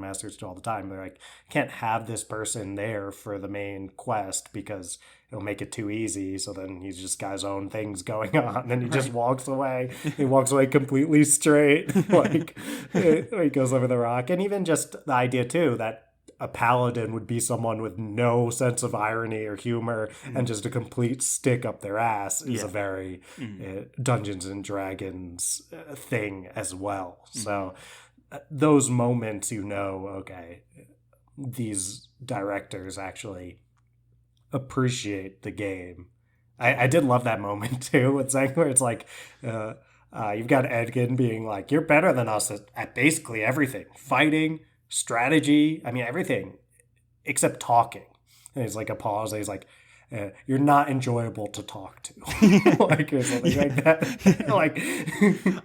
masters do all the time. They're like, can't have this person there for the main quest because it'll make it too easy. So then he's just got his own things going on, and he just walks away. He walks away completely straight, like he goes over the rock. And even just the idea too that a paladin would be someone with no sense of irony or humor and just a complete stick up their ass is a very Dungeons and Dragons thing as well. So those moments, okay, these directors actually appreciate the game. I did love that moment too with Zank, where it's like you've got Edgin being like, you're better than us at basically everything. Fighting, strategy, I mean everything except talking. And he's like a pause, and he's like, you're not enjoyable to talk to. Like or something like that. Like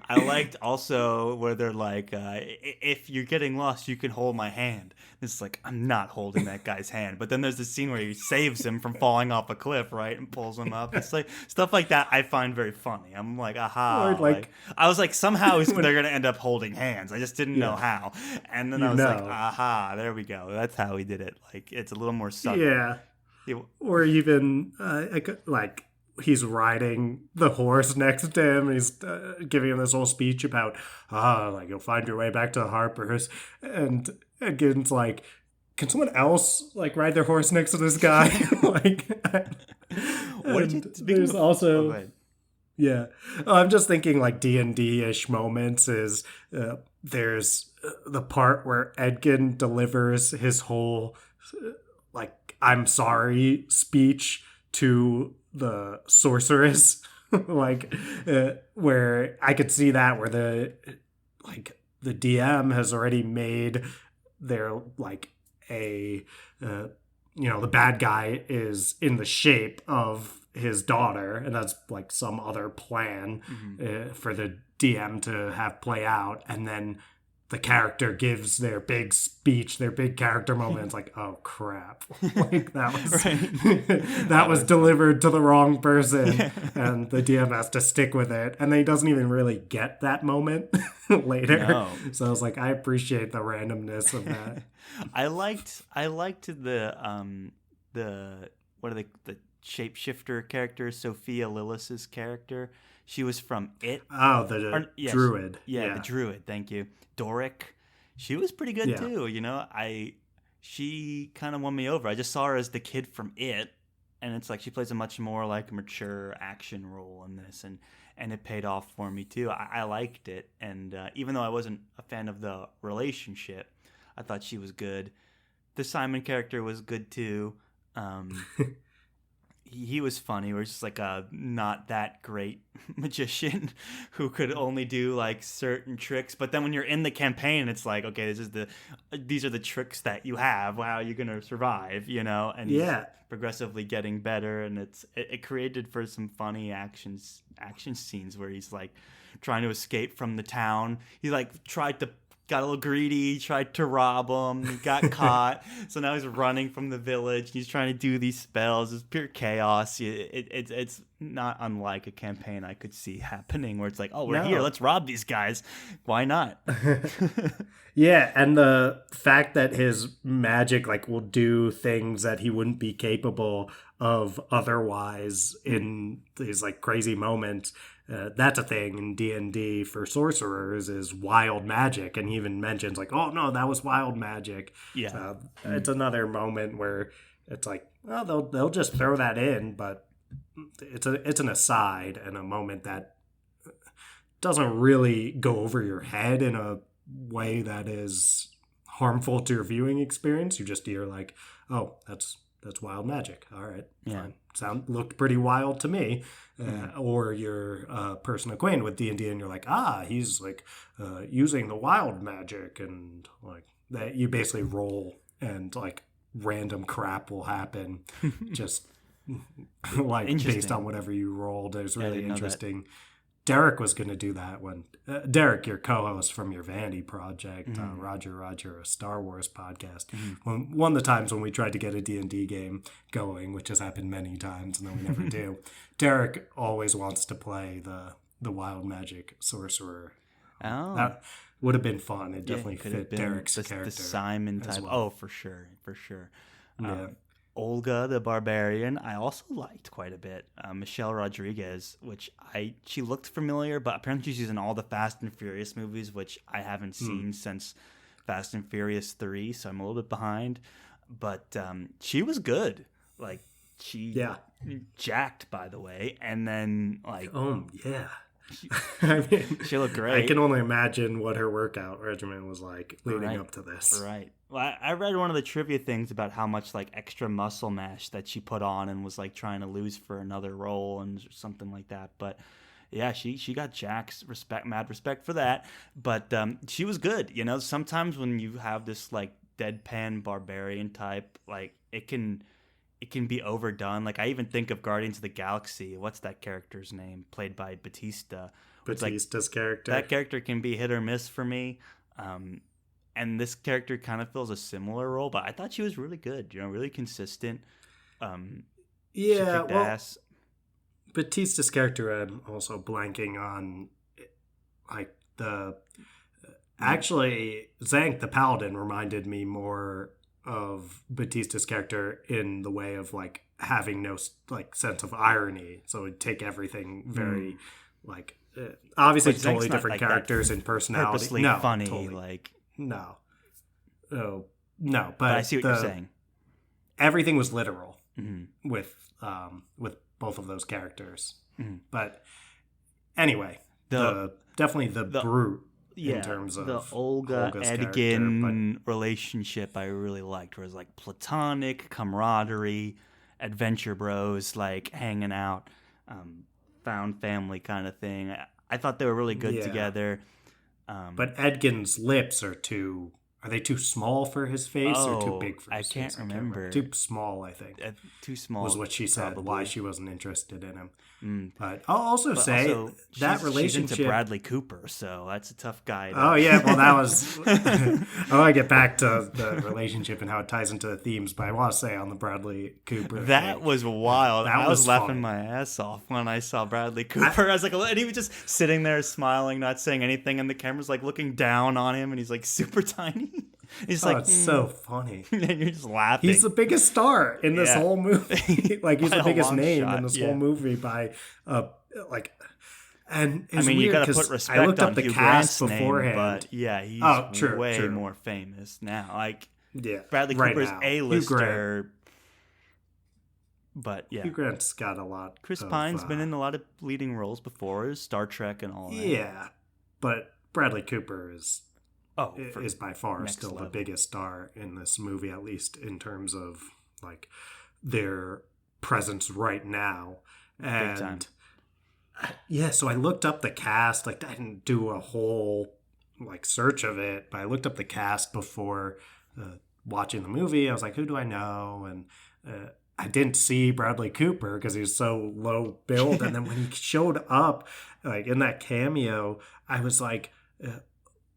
I liked also where they're like, if you're getting lost, you can hold my hand. It's like, I'm not holding that guy's hand. But then there's this scene where he saves him from falling off a cliff, right, and pulls him up. It's like stuff like that I find very funny. I'm like, aha. Like I was like, somehow they're gonna end up holding hands. I just didn't know how. And then I was like, aha, there we go. That's how he did it. Like it's a little more subtle. Yeah. Or even like he's riding the horse next to him. And he's giving him this whole speech about like you'll find your way back to Harper's, and Gideon's like, can someone else like ride their horse next to this guy? Like, there's also I'm just thinking like D&D-ish moments is there's the part where Edgin delivers his whole like I'm sorry speech to the sorceress, like where I could see that where the DM has already made their like a the bad guy is in the shape of his daughter, and that's like some other plan for the DM to have play out, and then the character gives their big speech, their big character moment. It's like, oh crap! Like that was that was delivered to the wrong person, and the DM has to stick with it. And then he doesn't even really get that moment later. No. So I was like, I appreciate the randomness of that. I liked the the shapeshifter character, Sophia Lillis's character. She was from It. Oh, the druid. Yeah, the druid. Thank you. Doric. She was pretty good too. She kind of won me over. I just saw her as the kid from It, and it's like she plays a much more like mature action role in this, and it paid off for me too. I liked it, and even though I wasn't a fan of the relationship, I thought she was good. The Simon character was good too. he was funny. Where he's just like a not that great magician who could only do like certain tricks. But then when you're in the campaign, it's like, okay, these are the tricks that you have. How are you gonna survive? You know, and he's Yeah. progressively getting better, and it created for some funny action scenes where he's like trying to escape from the town. He like got a little greedy, tried to rob him, got caught. So now he's running from the village. He's trying to do these spells. It's pure chaos. It's not unlike a campaign I could see happening where it's like, oh, we're here. Let's rob these guys. Why not? Yeah, and the fact that his magic like will do things that he wouldn't be capable of otherwise in these like crazy moments. That's a thing in D&D for sorcerers is wild magic, and he even mentions like, oh no, that was wild magic. Yeah, it's another moment where it's like, well, they'll just throw that in, but it's an aside and a moment that doesn't really go over your head in a way that is harmful to your viewing experience. You just hear like, oh, that's wild magic. All right, yeah. Fine. Looked pretty wild to me. Or you're a person acquainted with D&D and you're like, he's like using the wild magic, and like that you basically roll and like random crap will happen just like based on whatever you rolled. It's really interesting. Derek was going to do that when Derek, your co-host from your Vanity project, Roger, a Star Wars podcast. One of the times when we tried to get a D&D game going, which has happened many times, and then we never do. Derek always wants to play the wild magic sorcerer. Oh, that would have been fun. It definitely fit Derek's character. The Simon type. Well. Oh, for sure. Yeah. Olga the Barbarian, I also liked quite a bit. Michelle Rodriguez, she looked familiar, but apparently she's in all the Fast and Furious movies, which I haven't seen since Fast and Furious 3, so I'm a little bit behind. But she was good. Like, she jacked, by the way, and then like, oh yeah. I mean, she looked great. I can only imagine what her workout regimen was like leading up to this. Right. Well, I read one of the trivia things about how much like extra muscle mass that she put on and was like trying to lose for another role and something like that. But yeah, she got Jack's mad respect for that. But she was good. You know, sometimes when you have this like deadpan barbarian type, like it can be overdone. Like I even think of Guardians of the Galaxy. What's that character's name? Played by Batista. Batista's character. That character can be hit or miss for me. And this character kind of fills a similar role, but I thought she was really good. You know, really consistent. Yeah, well, Batista's character, I'm also blanking on, like actually, Zank the Paladin reminded me more of Batista's character in the way of like having no like sense of irony, so it'd take everything very like obviously totally different like characters and personality. Purposely funny, totally. Like no, but I see what you're saying. Everything was literal with both of those characters, but anyway, definitely the brute. Yeah, in terms of the Olga Edgin relationship I really liked, where it was like platonic camaraderie, adventure bros, like hanging out, found family kind of thing. I thought they were really good together. But Edgin's lips are too small for his face or too big for his face? I can't remember. Too small, I think. Too small was what she said, probably. why she wasn't interested in him. But I'll also say that relationship... She's into Bradley Cooper, so that's a tough guy. Oh, yeah, well, that was... I want to get back to the relationship and how it ties into the themes, but I want to say on the Bradley Cooper that was wild. I was laughing my ass off when I saw Bradley Cooper. I was like, and he was just sitting there smiling, not saying anything, and the camera's like looking down on him, and he's like super tiny. He's like, it's so funny. And you're just laughing. He's the biggest star in this whole movie. Like he's the biggest name in this whole movie by like. And it's weird, you got to put respect I looked on up the Hugh cast Grant's beforehand. Name, but yeah, he's way more famous now. Like Bradley Cooper's A-lister. But yeah, Hugh Grant's got a lot. Chris Pine's been in a lot of leading roles before, Star Trek and all that. Yeah, but Bradley Cooper is by far still level. the biggest star in this movie, at least in terms of like their presence right now. Big time. And yeah, so I looked up the cast. Like, I didn't do a whole like search of it, but I looked up the cast before watching the movie. I was like, who do I know? And I didn't see Bradley Cooper because he was so low build. And then when he showed up, like in that cameo, I was like,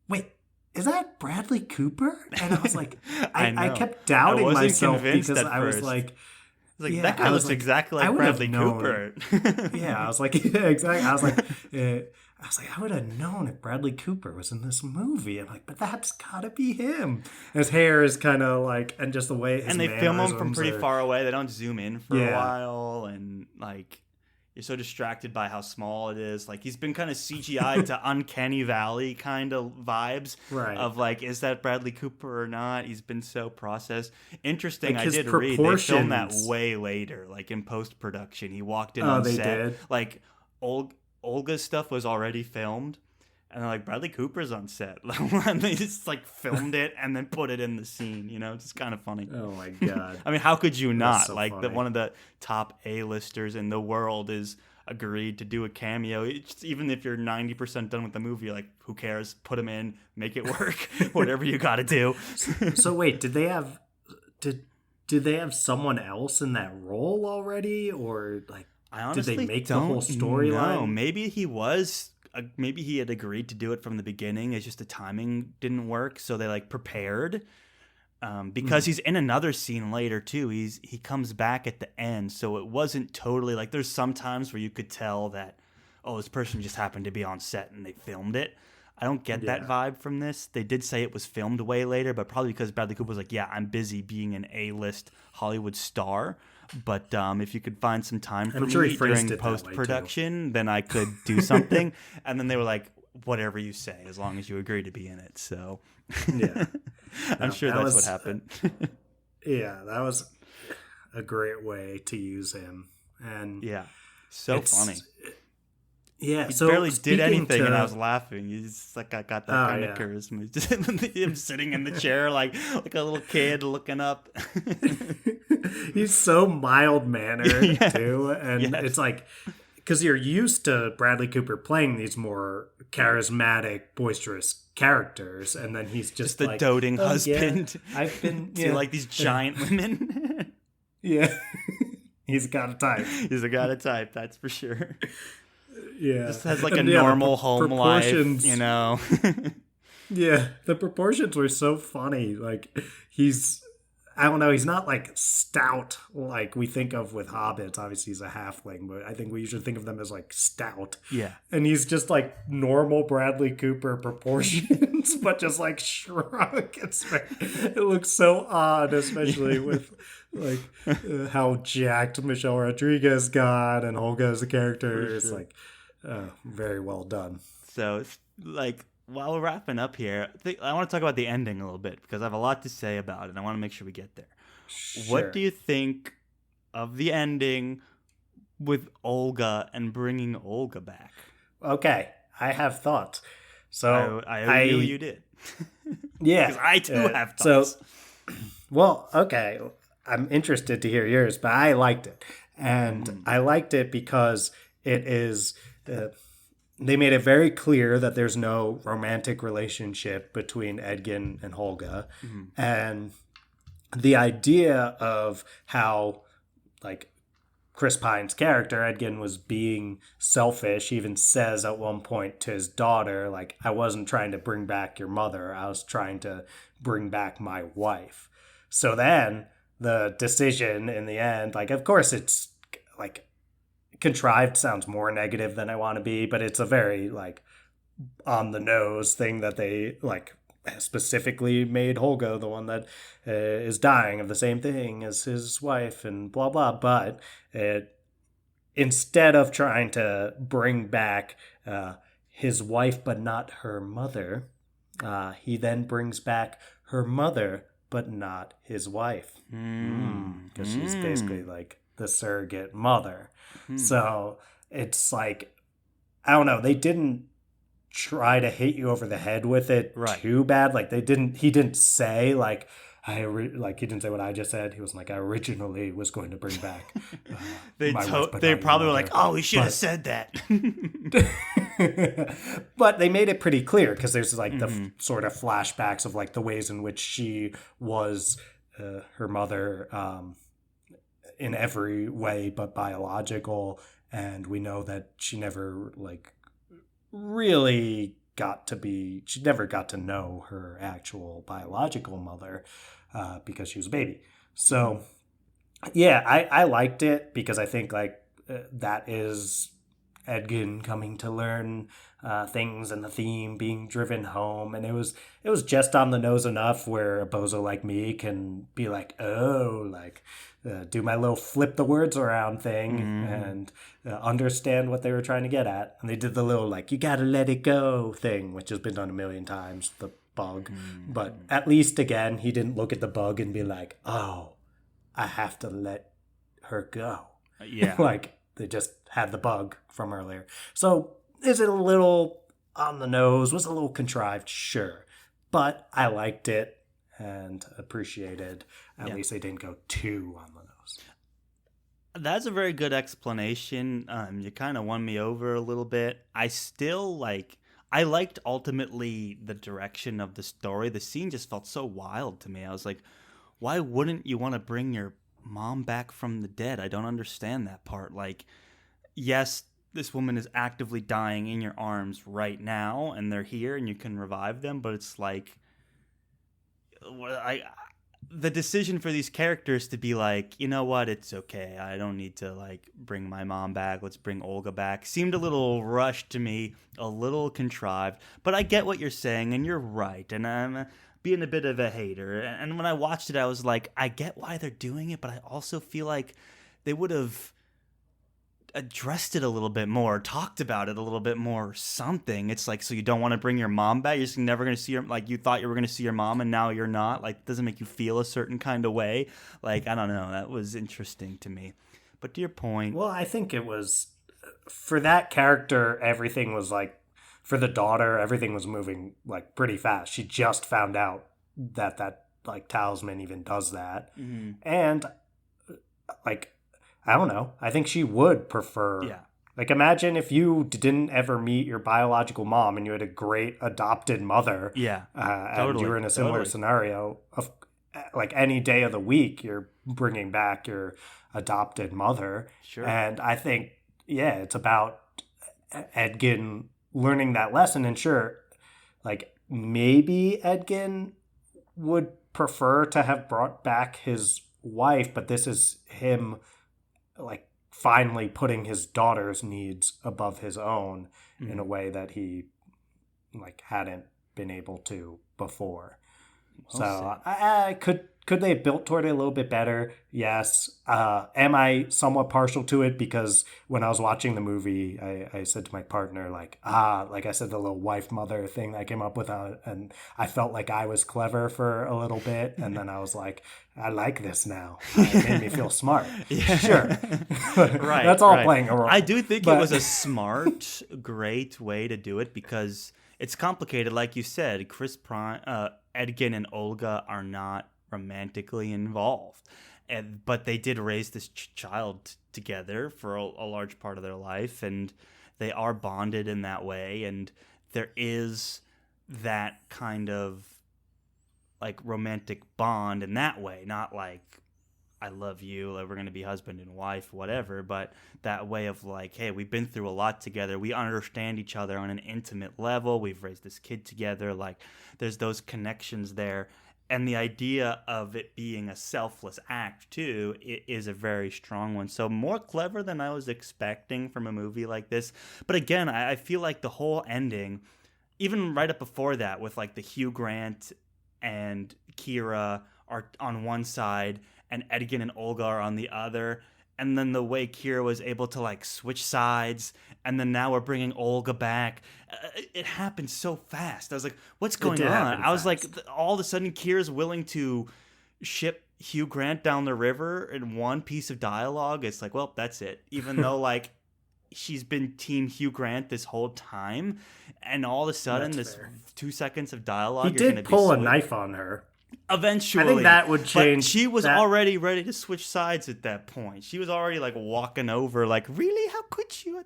wait, is that Bradley Cooper? And I was like, I kept doubting myself because I was like, yeah, that guy looks exactly like Bradley Cooper. Yeah, I was like, yeah, exactly. I would have known if Bradley Cooper was in this movie. I'm like, but that's gotta be him. His hair is kind of like, and just the way his and they film him from pretty far away. They don't zoom in for a while, and like you're so distracted by how small it is. Like he's been kind of CGI'd to Uncanny Valley kind of vibes, right? Of like, is that Bradley Cooper or not? He's been so processed. Interesting. Like I did read they filmed that way later, like in post production. He walked in on set. Did? Like Olga's stuff was already filmed. And they're like, Bradley Cooper's on set. And they just like filmed it and then put it in the scene, you know? It's just kind of funny. Oh my God. I mean, how could you not? So like one of the top A-listers in the world is agreed to do a cameo. Even if you're 90% done with the movie, like, who cares? Put him in, make it work, whatever you got to do. So wait, did they have someone else in that role already? Or like, I honestly did they make the whole storyline? No, maybe he was. Maybe he had agreed to do it from the beginning. It's just the timing didn't work, so they like prepared. Because he's in another scene later too. He comes back at the end, so it wasn't totally like. There's some times where you could tell that, oh, this person just happened to be on set and they filmed it. I don't get that vibe from this. They did say it was filmed way later, but probably because Bradley Cooper was like, yeah, I'm busy being an A-list Hollywood star. But if you could find some time for me during post-production, then I could do something. And then they were like, whatever you say, as long as you agree to be in it. So yeah, I'm sure that's what happened. Yeah, that was a great way to use him. And yeah, so funny. Yeah, he so barely did anything, and I was laughing. He's like, I got that kind of charisma. Him sitting in the chair like a little kid looking up. He's so mild-mannered too, and it's like, because you're used to Bradley Cooper playing these more charismatic, boisterous characters, and then he's just the like, doting husband. Yeah, I've been See, like these giant women. Yeah, he's got a type. He's got a type, that's for sure. Yeah, just has like a normal home life, you know. Yeah, the proportions were so funny. Like I don't know, he's not like stout like we think of with hobbits. Obviously he's a halfling, but I think we usually think of them as like stout. Yeah. And he's just like normal Bradley Cooper proportions, but just like shrunk. It looks so odd, especially with like how jacked Michelle Rodriguez got and Olga as a character. It's like very well done. So it's like, while we're wrapping up here, I want to talk about the ending a little bit because I have a lot to say about it. I want to make sure we get there. Sure. What do you think of the ending with Olga and bringing Olga back? Okay, I have thoughts. So I knew you did. Yeah. Because I too have thoughts. So, well, okay. I'm interested to hear yours, but I liked it. And I liked it because it is... they made it very clear that there's no romantic relationship between Edgin and Holga. Mm-hmm. And the idea of how, like, Chris Pine's character, Edgin, was being selfish, he even says at one point to his daughter, like, I wasn't trying to bring back your mother, I was trying to bring back my wife. So then the decision in the end, like, of course it's, like, contrived sounds more negative than I want to be, but it's a very like on the nose thing that they like specifically made Holga the one that is dying of the same thing as his wife and blah blah. But instead of trying to bring back his wife but not her mother, he then brings back her mother but not his wife, because she's basically like the surrogate mother. So it's like, I don't know, they didn't try to hit you over the head with it too bad. Like he didn't say like, like he didn't say what I just said. He was like, I originally was going to bring back They my wife, but they not your probably were like, mother. "Oh, we should have But said that." but they made it pretty clear because there's like the Hmm. sort of flashbacks of like the ways in which she was her mother in every way but biological, and we know that she never like really got to be she never got to know her actual biological mother because she was a baby. Hmm. So yeah, I liked it because I think like that is Edgin coming to learn things and the theme being driven home, and it was just on the nose enough where a bozo like me can be like, oh, like do my little flip the words around thing Hmm. and understand what they were trying to get at. And they did the little like you gotta let it go thing, which has been done a million times. The bug, but Hmm. at least again he didn't look at the bug and be like, oh, I have to let her go. Yeah. Like they just had the bug from earlier. So is it a little on the nose? Was it a little contrived? Sure. But I liked it and appreciated at Yeah. least they didn't go too on the nose. That's a very good explanation. You kind of won me over a little bit. I still like. I liked ultimately the direction of the story. The scene just felt so wild to me. I was like, why wouldn't you want to bring your mom back from the dead? I don't understand that part. Like, yes, this woman is actively dying in your arms right now, and they're here, and you can revive them. But it's like, I the decision for these characters to be like, you know what, it's okay. I don't need to like bring my mom back. Let's bring Olga back. Seemed a little rushed to me, a little contrived. But I get what you're saying, and you're right. And I'm being a bit of a hater. And when I watched it, I was like, I get why they're doing it, but I also feel like they would have addressed it a little bit more, talked about it a little bit more, something. It's like, so you don't want to bring your mom back? You're just never going to see her. Like, you thought you were going to see your mom and now you're not. Like, it doesn't make you feel a certain kind of way. Like, I don't know. That was interesting to me. But to your point, Well, I think it was for that character, everything was like for the daughter, everything was moving like pretty fast. She just found out that like talisman even does that. mhm, And like I don't know. I think she would prefer. yeah, Like, imagine if you didn't ever meet your biological mom and you had a great adopted mother, yeah, and you were totally, in a similar totally. scenario of like any day of the week, you're bringing back your adopted mother. Sure. And I think, yeah, it's about Edgin learning that lesson. And sure, like maybe Edgin would prefer to have brought back his wife, but this is him like finally putting his daughter's needs above his own in a Mhm. way that he like hadn't been able to before. Well So said. I could they have built toward it a little bit better? Yes. Am I somewhat partial to it because when I was watching the movie, I said to my partner like I said the little wife mother thing that I came up with, and I felt like I was clever for a little bit, and then I was like, I like this now. It made me feel smart. Sure, Yeah. Right, that's all right. playing a I role, do think it was but a smart, great way to do it because it's complicated. Like you said, Edgin and Olga are not romantically involved. But they did raise this child together for a large part of their life, and they are bonded in that way. And there is that kind of like romantic bond in that way, not like I love you, like we're gonna be husband and wife, whatever, but that way of like, hey, we've been through a lot together. We understand each other on an intimate level. We've raised this kid together. Like there's those connections there. And the idea of it being a selfless act too is a very strong one. So more clever than I was expecting from a movie like this. But again, I feel like the whole ending, even right up before that, with like the Hugh Grant and Kira are on one side and Edgin and Olga are on the other. And then the way Kira was able to like switch sides, and then now we're bringing Olga back. It happened so fast. I was like, "What's it going did on?" happen I was like, fast. all of a sudden, Kira's willing to ship Hugh Grant down the river in one piece of dialogue. It's like, well, that's it. Even though like she's been Team Hugh Grant this whole time, and all of a sudden, That's this fair. 2 seconds of He dialogue, you're gonna did be pull a switch. knife on her. Eventually. I think that would But change. she was that. already ready to switch sides at that point. She was already like walking over, like, really? How could you?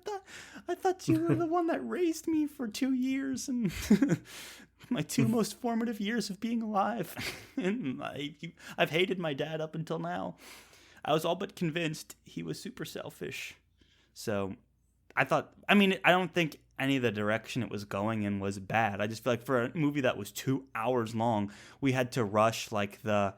I thought you were the one that raised me for 2 years and my two most formative years of being alive. And I've hated my dad up until now. I was all but convinced he was super selfish. So I don't think any of the direction it was going in was bad. I just feel like for a movie that was 2 hours long, we had to rush like the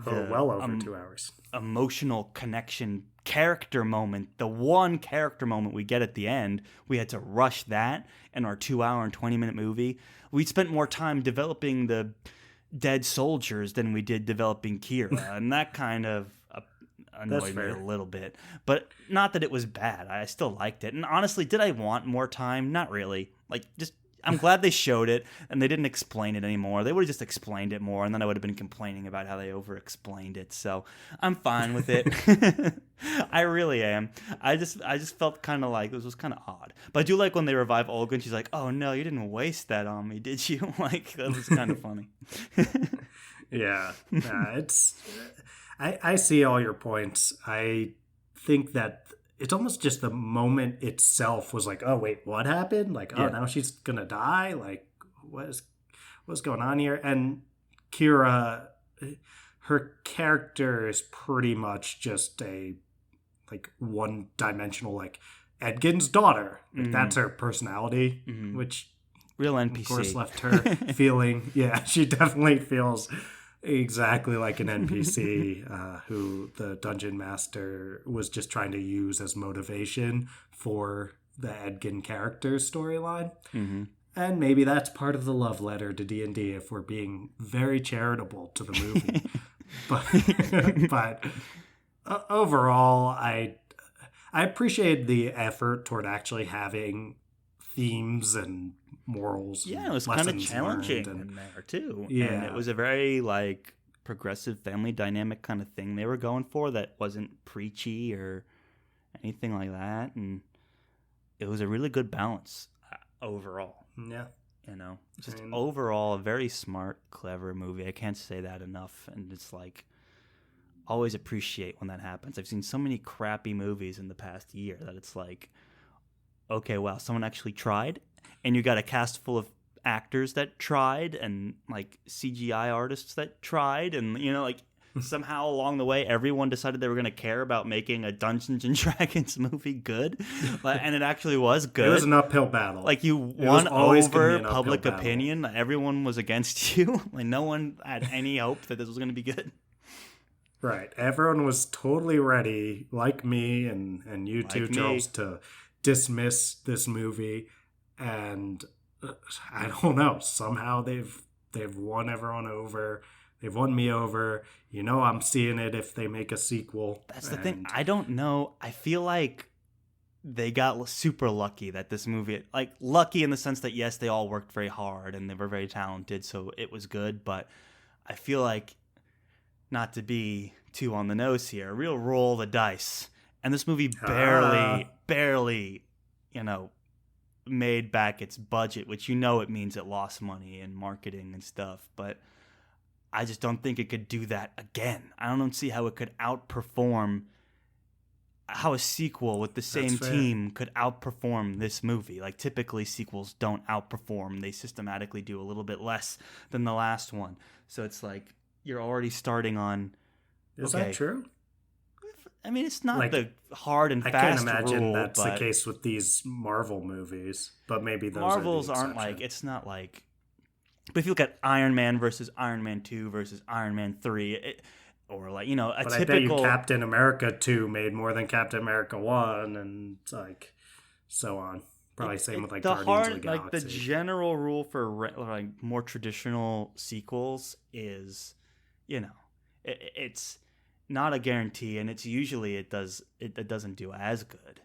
Well over 2 hours. emotional connection character moment, the one character moment we get at the end. We had to rush that in our 2 hour and 20-minute movie. We spent more time developing the dead soldiers than we did developing Kira, and that kind of annoyed me a little bit. But not that it was bad. I still liked it. And honestly, did I want more time? Not really. Like, just I'm glad they showed it and they didn't explain it anymore. They would have just explained it more, and then I would have been complaining about how they over-explained it. So I'm fine with it. I really am. I just felt kind of like this was kind of odd. But I do like when they revive Olga and she's like, "Oh no, you didn't waste that on me, did you?" Like, that was kind of funny. Yeah, it's. I see all your points. I think that it's almost just the moment itself was like, oh wait, what happened? Like, oh, now she's gonna die. Like, what's going on here? And Kira, her character is pretty much just a like one-dimensional, like Edgin's daughter. Like, that's her personality, which real NPC. Of course, left her feeling. Yeah, she definitely feels exactly like an NPC who the dungeon master was just trying to use as motivation for the Edgin character storyline. And maybe that's part of the love letter to D&D if we're being very charitable to the movie. but overall, I appreciate the effort toward actually having themes and morals. Yeah, it was kind of challenging in there too. Yeah, and it was a very like progressive family dynamic kind of thing they were going for that wasn't preachy or anything like that, and it was a really good balance overall. Yeah, just overall a very smart, clever movie. I can't say that enough, and it's like always appreciate when that happens. I've seen so many crappy movies in the past year that it's like, okay, wow, someone actually tried. And you got a cast full of actors that tried and like CGI artists that tried. And, like somehow along the way, everyone decided they were going to care about making a Dungeons and Dragons movie good. And it actually was good. It was an uphill battle. Like you won over public opinion. Everyone was against you. Like no one had any hope that this was going to be good. Right. Everyone was totally ready, like me and you too, Charles, to dismiss this movie. And I don't know. Somehow they've won everyone over. They've won me over. I'm seeing it if they make a sequel. That's the thing. I don't know. I feel like they got super lucky that this movie, like lucky in the sense that yes, they all worked very hard and they were very talented, so it was good. But I feel like, not to be too on the nose here, a real roll of the dice. And this movie barely, made back its budget, which it means it lost money in marketing and stuff, but I just don't think it could do that again. I don't see how it could outperform, how a sequel with the same team could outperform this movie. Like typically sequels don't outperform, they systematically do a little bit less than the last one. So it's like you're already starting on. Is that true? I mean, it's not like the hard and fast rule. I can't imagine that's the case with these Marvel movies, but maybe those Marvels are the aren't like, it's not like, but if you look at Iron Man versus Iron Man 2 versus Iron Man 3, or like, a but typical... I bet you Captain America 2 made more than Captain America 1, and like, so on. Probably same with like Guardians of the Galaxy. Like the general rule for like more traditional sequels is, it's not a guarantee, and it's usually it doesn't do as good,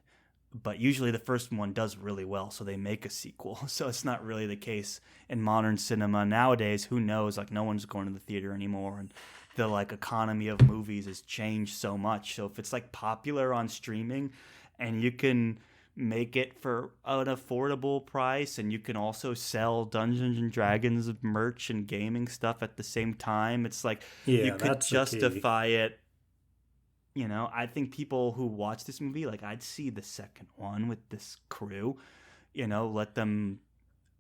but usually the first one does really well, so they make a sequel. So it's not really the case in modern cinema nowadays. Who knows? Like no one's going to the theater anymore, and the like economy of movies has changed so much. So if it's like popular on streaming, and you can make it for an affordable price, and you can also sell Dungeons and Dragons merch and gaming stuff at the same time. It's like you Yeah, could that's the key. justify it. I think people who watch this movie, like, I'd see the second one with this crew, let them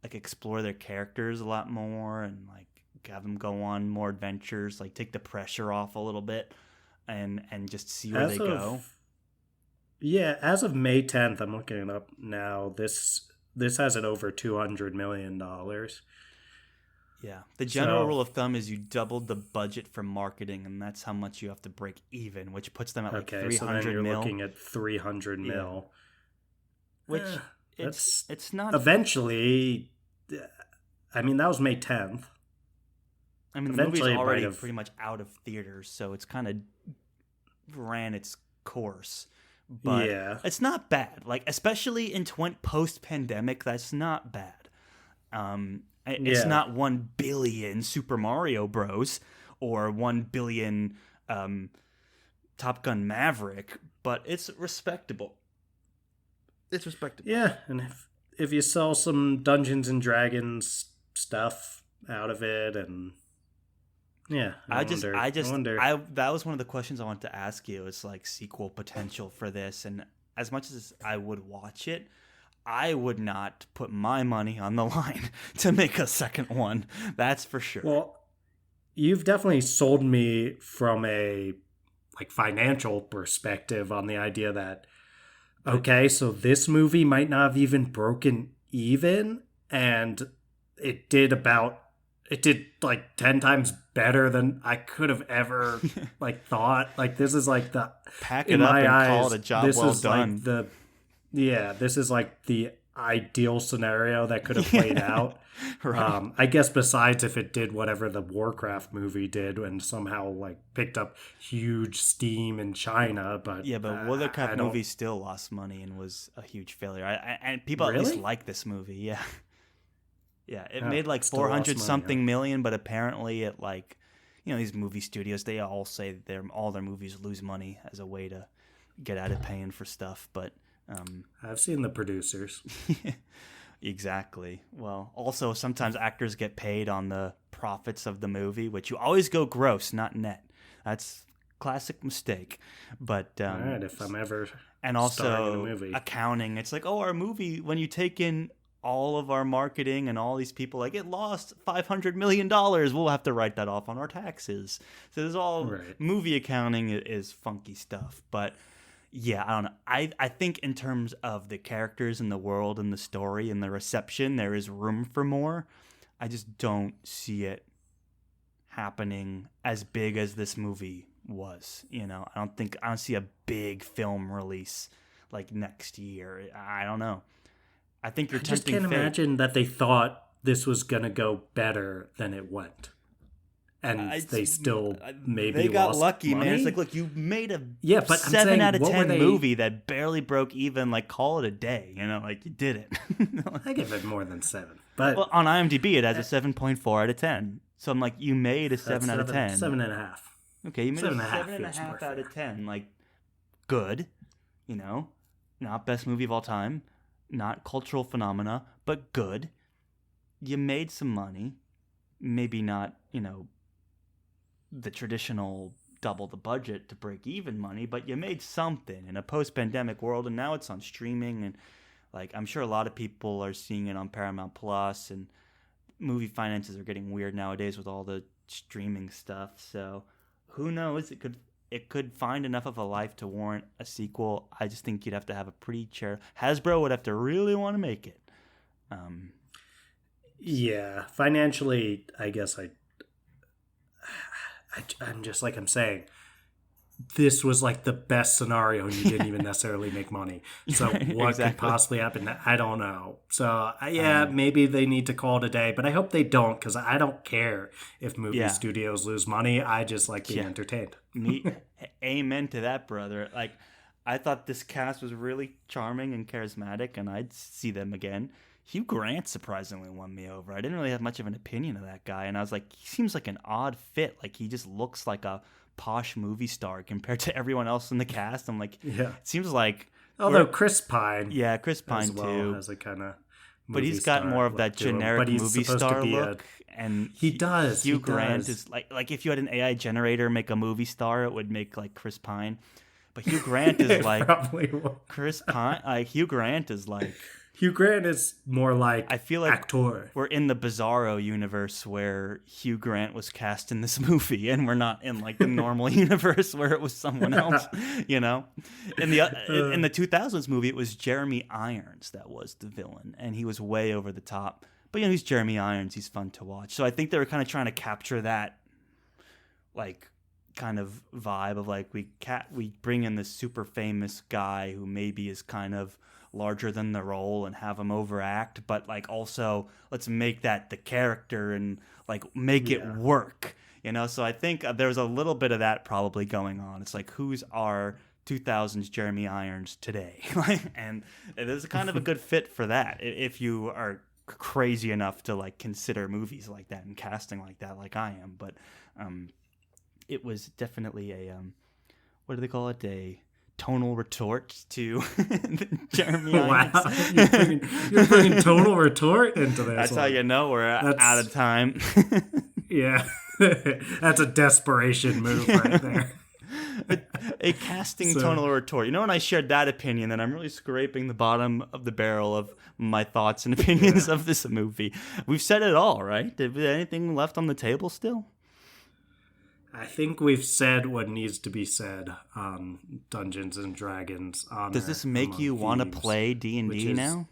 like explore their characters a lot more, and like have them go on more adventures, like take the pressure off a little bit, and just see where they As go. of as of May 10th, I'm looking it up now. This has it over $200 million. Yeah. The general So rule of thumb is you doubled the budget for marketing, and that's how much you have to break even, which puts them at like okay, so then 300 you're mil. looking at 300 Yeah. mil. Which it's That's it's not. eventually. I mean, that was May 10th. I mean, the movie's Eventually, it might already have. pretty much out of theaters, so it's kind of ran its course. But Yeah, it's not bad. Like, especially in post pandemic, that's not bad. It's yeah, not 1 billion Super Mario Bros. Or 1 billion Top Gun Maverick, but it's respectable. It's respectable. yeah. And if you sell some Dungeons and Dragons stuff out of it, and yeah, I wonder. that was one of the questions I wanted to ask you. It's like sequel potential for this, and as much as I would watch it, I would not put my money on the line to make a second one. That's for sure. Well, you've definitely sold me from a like financial perspective on the idea that okay, so this movie might not have even broken even, and it did like 10 times better than I could have ever like thought. Like this is like the Pack in it up my and eyes, call it a job this well is done. like this is like the ideal scenario that could have played out. Right. I guess besides if it did whatever the Warcraft movie did and somehow like picked up huge steam in China, but Yeah, but I Warcraft don't movie still lost money and was a huge failure. And people at least really. like this movie. Yeah. Yeah, it Oh, made like still lost 400 money, something million, but apparently it like, these movie studios, they all say all their movies lose money as a way to get out of paying for stuff, but I've seen the producers. exactly. Well, also sometimes actors get paid on the profits of the movie, which you always go gross, not net. That's classic mistake. But All right, if I'm ever and starring in a also movie. accounting, it's like, oh, our movie, when you take in all of our marketing and all these people, like, it lost $500 million, we'll have to write that off on our taxes. So there's all Right. movie accounting is funky stuff. But yeah, I don't know. I think in terms of the characters and the world and the story and the reception, there is room for more. I just don't see it happening as big as this movie was. I don't see a big film release like next year. I don't know. I think you're I just tempting can't fate. imagine that they thought this was going to go better than it went. And they still maybe they got lost lucky, money? man. It's like, look, you made a Yeah, but I'm 7 saying, out of what were 10 they- movie that barely broke even. Like, call it a day. Like, you did it. I give it more than 7. But Well, on IMDb, it has a 7.4 out of 10. So I'm like, you made a 7 out of 10. 7.5. Okay, you made 7.5 a 7.5 feels more out of fair. 10. Like, good. Not best movie of all time. Not cultural phenomena, but good. You made some money. Maybe not, the traditional double the budget to break even money, but you made something in a post-pandemic world, and now it's on streaming, and like, I'm sure a lot of people are seeing it on Paramount Plus, and movie finances are getting weird nowadays with all the streaming stuff. So who knows? It could find enough of a life to warrant a sequel. I just think you'd have to have a pretty Hasbro would have to really want to make it. Yeah, financially, I guess I'm just like I'm saying, this was like the best scenario and you didn't even necessarily make money. So what Exactly. could possibly happen? I don't know. So yeah, maybe they need to call it a day, but I hope they don't, because I don't care if movie studios lose money. I just like being entertained. Amen to that, brother. Like, I thought this cast was really charming and charismatic, and I'd see them again. Hugh Grant surprisingly won me over. I didn't really have much of an opinion of that guy, and I was like, he seems like an odd fit. Like, he just looks like a posh movie star compared to everyone else in the cast. I'm like, Yeah. it seems like Although Chris Pine, yeah, Chris Pine as well too, has a kind of. but he's got more of that generic movie star look. And he does. Hugh he Grant does. is like if you had an AI generator make a movie star, it would make like Chris Pine. But Hugh Grant is like probably will. Chris Pine. Like Hugh Grant is like. Hugh Grant is more like I feel like actor. We're in the Bizarro universe where Hugh Grant was cast in this movie, and we're not in like the normal universe where it was someone else. You know, in the 2000s movie, it was Jeremy Irons that was the villain, and he was way over the top. But he's Jeremy Irons. He's fun to watch. So I think they were kind of trying to capture that, like, kind of vibe of like we bring in this super famous guy who maybe is kind of larger than the role and have him overact, but like also let's make that the character and like make it work, so I think there's a little bit of that probably going on. It's like, who's our 2000s Jeremy Irons today? And it is kind of a good fit for that if you are crazy enough to like consider movies like that and casting like that, like I am. But it was definitely a what do they call it, a tonal retort to Jeremy Irons. Wow, you're bringing tonal retort into this. That's how you know we're out of time. Yeah, that's a desperation move right there. a casting tonal retort. When I shared that opinion, then I'm really scraping the bottom of the barrel of my thoughts and opinions of this movie. We've said it all, right? Is there anything left on the table still? I think we've said what needs to be said on Dungeons and Dragons. Does this make you want to play D&D now?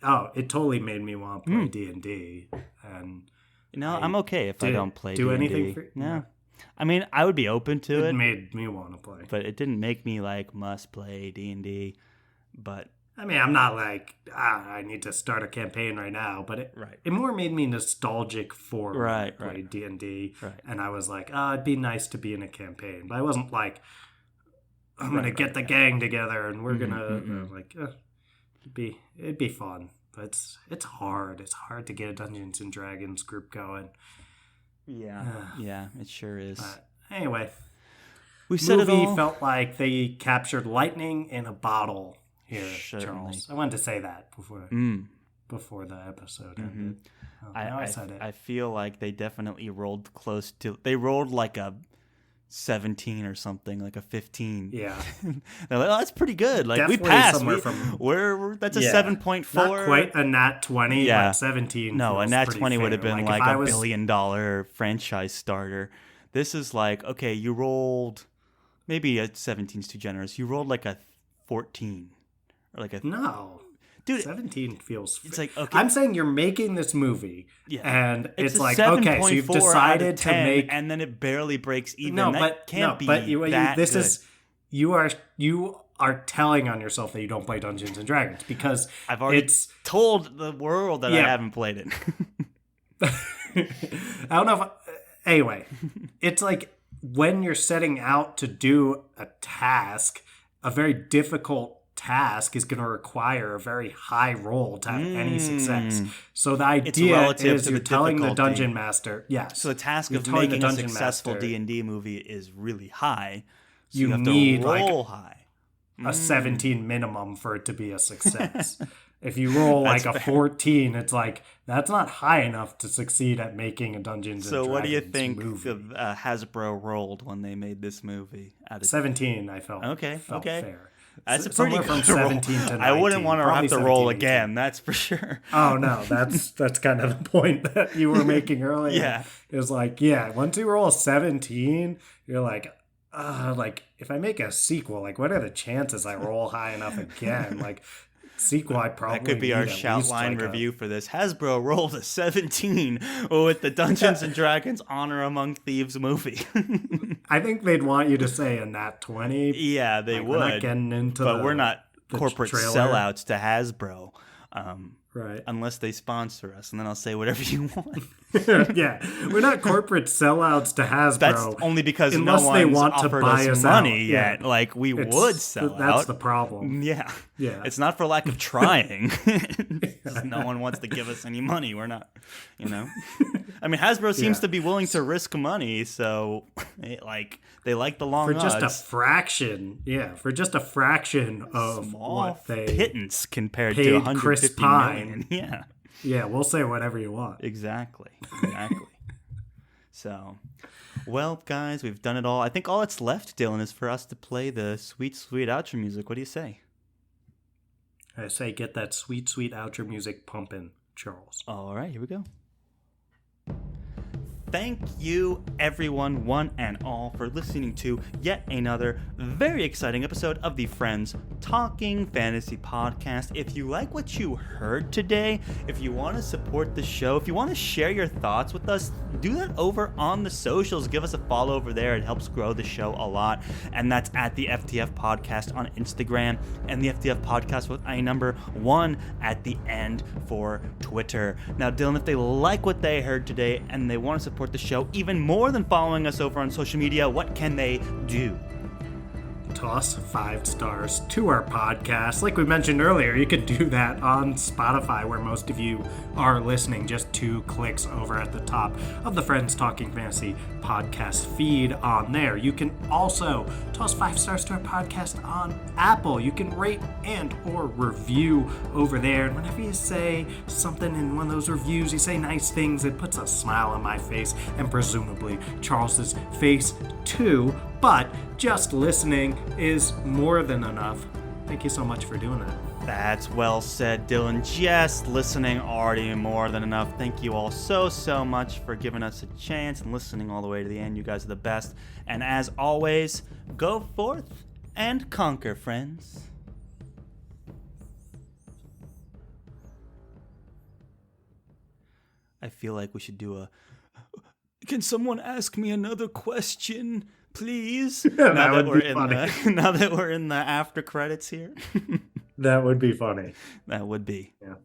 Oh, it totally made me want to play D&D. And I'm okay if I don't play D&D. Anything for No. I mean, I would be open to it. It made me want to play. But it didn't make me like must play D&D. But I mean, I'm not like, I need to start a campaign right now, but it more made me nostalgic for play D&D. Right. And I was like, it'd be nice to be in a campaign. But I wasn't like, I'm going to get the gang together and we're going to, it'd be fun. But it's hard. It's hard to get a Dungeons and Dragons group going. Yeah, it sure is. Anyway, we said it all. Felt like they captured lightning in a bottle. Here, Certainly. Charles. I wanted to say that before the episode ended. I said it. I feel like they definitely rolled close to. They rolled like a 17 or something, like a 15. Yeah, they're like, that's pretty good. Like definitely we passed. That's a 7.4. Not quite a nat 20. Yeah, but 17. No, a nat 20 would have been like a $1 billion franchise starter. This is like, okay, you rolled maybe a 17's too generous. You rolled like a 14. Or like no, dude, 17 feels. It's like, okay, I'm saying you're making this movie, and it's like, okay, so you've decided to make, and then it barely breaks even. No, that can't be but this good. Is you are telling on yourself that you don't play Dungeons and Dragons because I've already told the world that I haven't played it. I don't know if. Anyway, it's like when you're setting out to do a task, a very difficult task is going to require a very high roll to have any success. So the idea is you're telling the dungeon master, yes. So the task of making a successful D&D movie is really high. So you have need to roll high. A 17 minimum for it to be a success. If you roll like a 14, it's like, that's not high enough to succeed at making a Dungeons and Dragons movie. So what do you think Hasbro rolled when they made this movie? 17, I felt fair. That's a pretty good from 17 to 19. I wouldn't want to have to roll again, that's for sure. Oh, no, that's kind of the point that you were making earlier. Yeah. It was like, once you roll 17, you're like if I make a sequel, like what are the chances I roll high enough again? Like sequel, I probably that could be our shout line review for this. Hasbro rolled a 17 with the Dungeons and Dragons Honor Among Thieves movie. I think they'd want you to say a nat 20. Yeah, they would. We're not getting into but we're not corporate sellouts to Hasbro. Right. Unless they sponsor us, and then I'll say whatever you want. Yeah, we're not corporate sellouts to Hasbro. That's only because no one's offered us money yet. Yeah. Like we would sell out. That's the problem. Yeah. It's not for lack of trying. No one wants to give us any money. We're not, I mean, Hasbro seems Yeah. to be willing to risk money, so they like the long For just a odds. fraction, for just a fraction of Small what they pittance compared to paid Chris 150 Pine. million. Yeah, Yeah, we'll say whatever you want. exactly. So, well, guys, we've done it all. I think all that's left, Dylan, is for us to play the sweet, sweet outro music. What do you say? I say get that sweet, sweet outro music pumping, Charles. All right, here we go. Thank you, everyone, one and all, for listening to yet another very exciting episode of the Friends Talking Fantasy Podcast. If you like what you heard today, if you want to support the show, if you want to share your thoughts with us, do that over on the socials. Give us a follow over there. It helps grow the show a lot. And that's at the FTF Podcast on Instagram and the FTF Podcast with a number 1 at the end for Twitter. Now, Dylan, if they like what they heard today and they want to support the show even more than following us over on social media, what can they do? Toss 5 stars to our podcast. Like we mentioned earlier, you could do that on Spotify, where most of you are listening. Just 2 clicks over at the top of the Friends Talking Fantasy podcast feed on there. You can also toss 5 stars to our podcast on Apple. You can rate and or review over there. And whenever you say something in one of those reviews, you say nice things, it puts a smile on my face and presumably Charles's face too. But just listening is more than enough. Thank you so much for doing that. That's well said, Dylan. Just listening already more than enough. Thank you all so much for giving us a chance and listening all the way to the end. You guys are the best. And as always, go forth and conquer, friends. I feel like we should do a... Can someone ask me another question, please? now that we're in the after credits here. That would be funny. That would be. Yeah.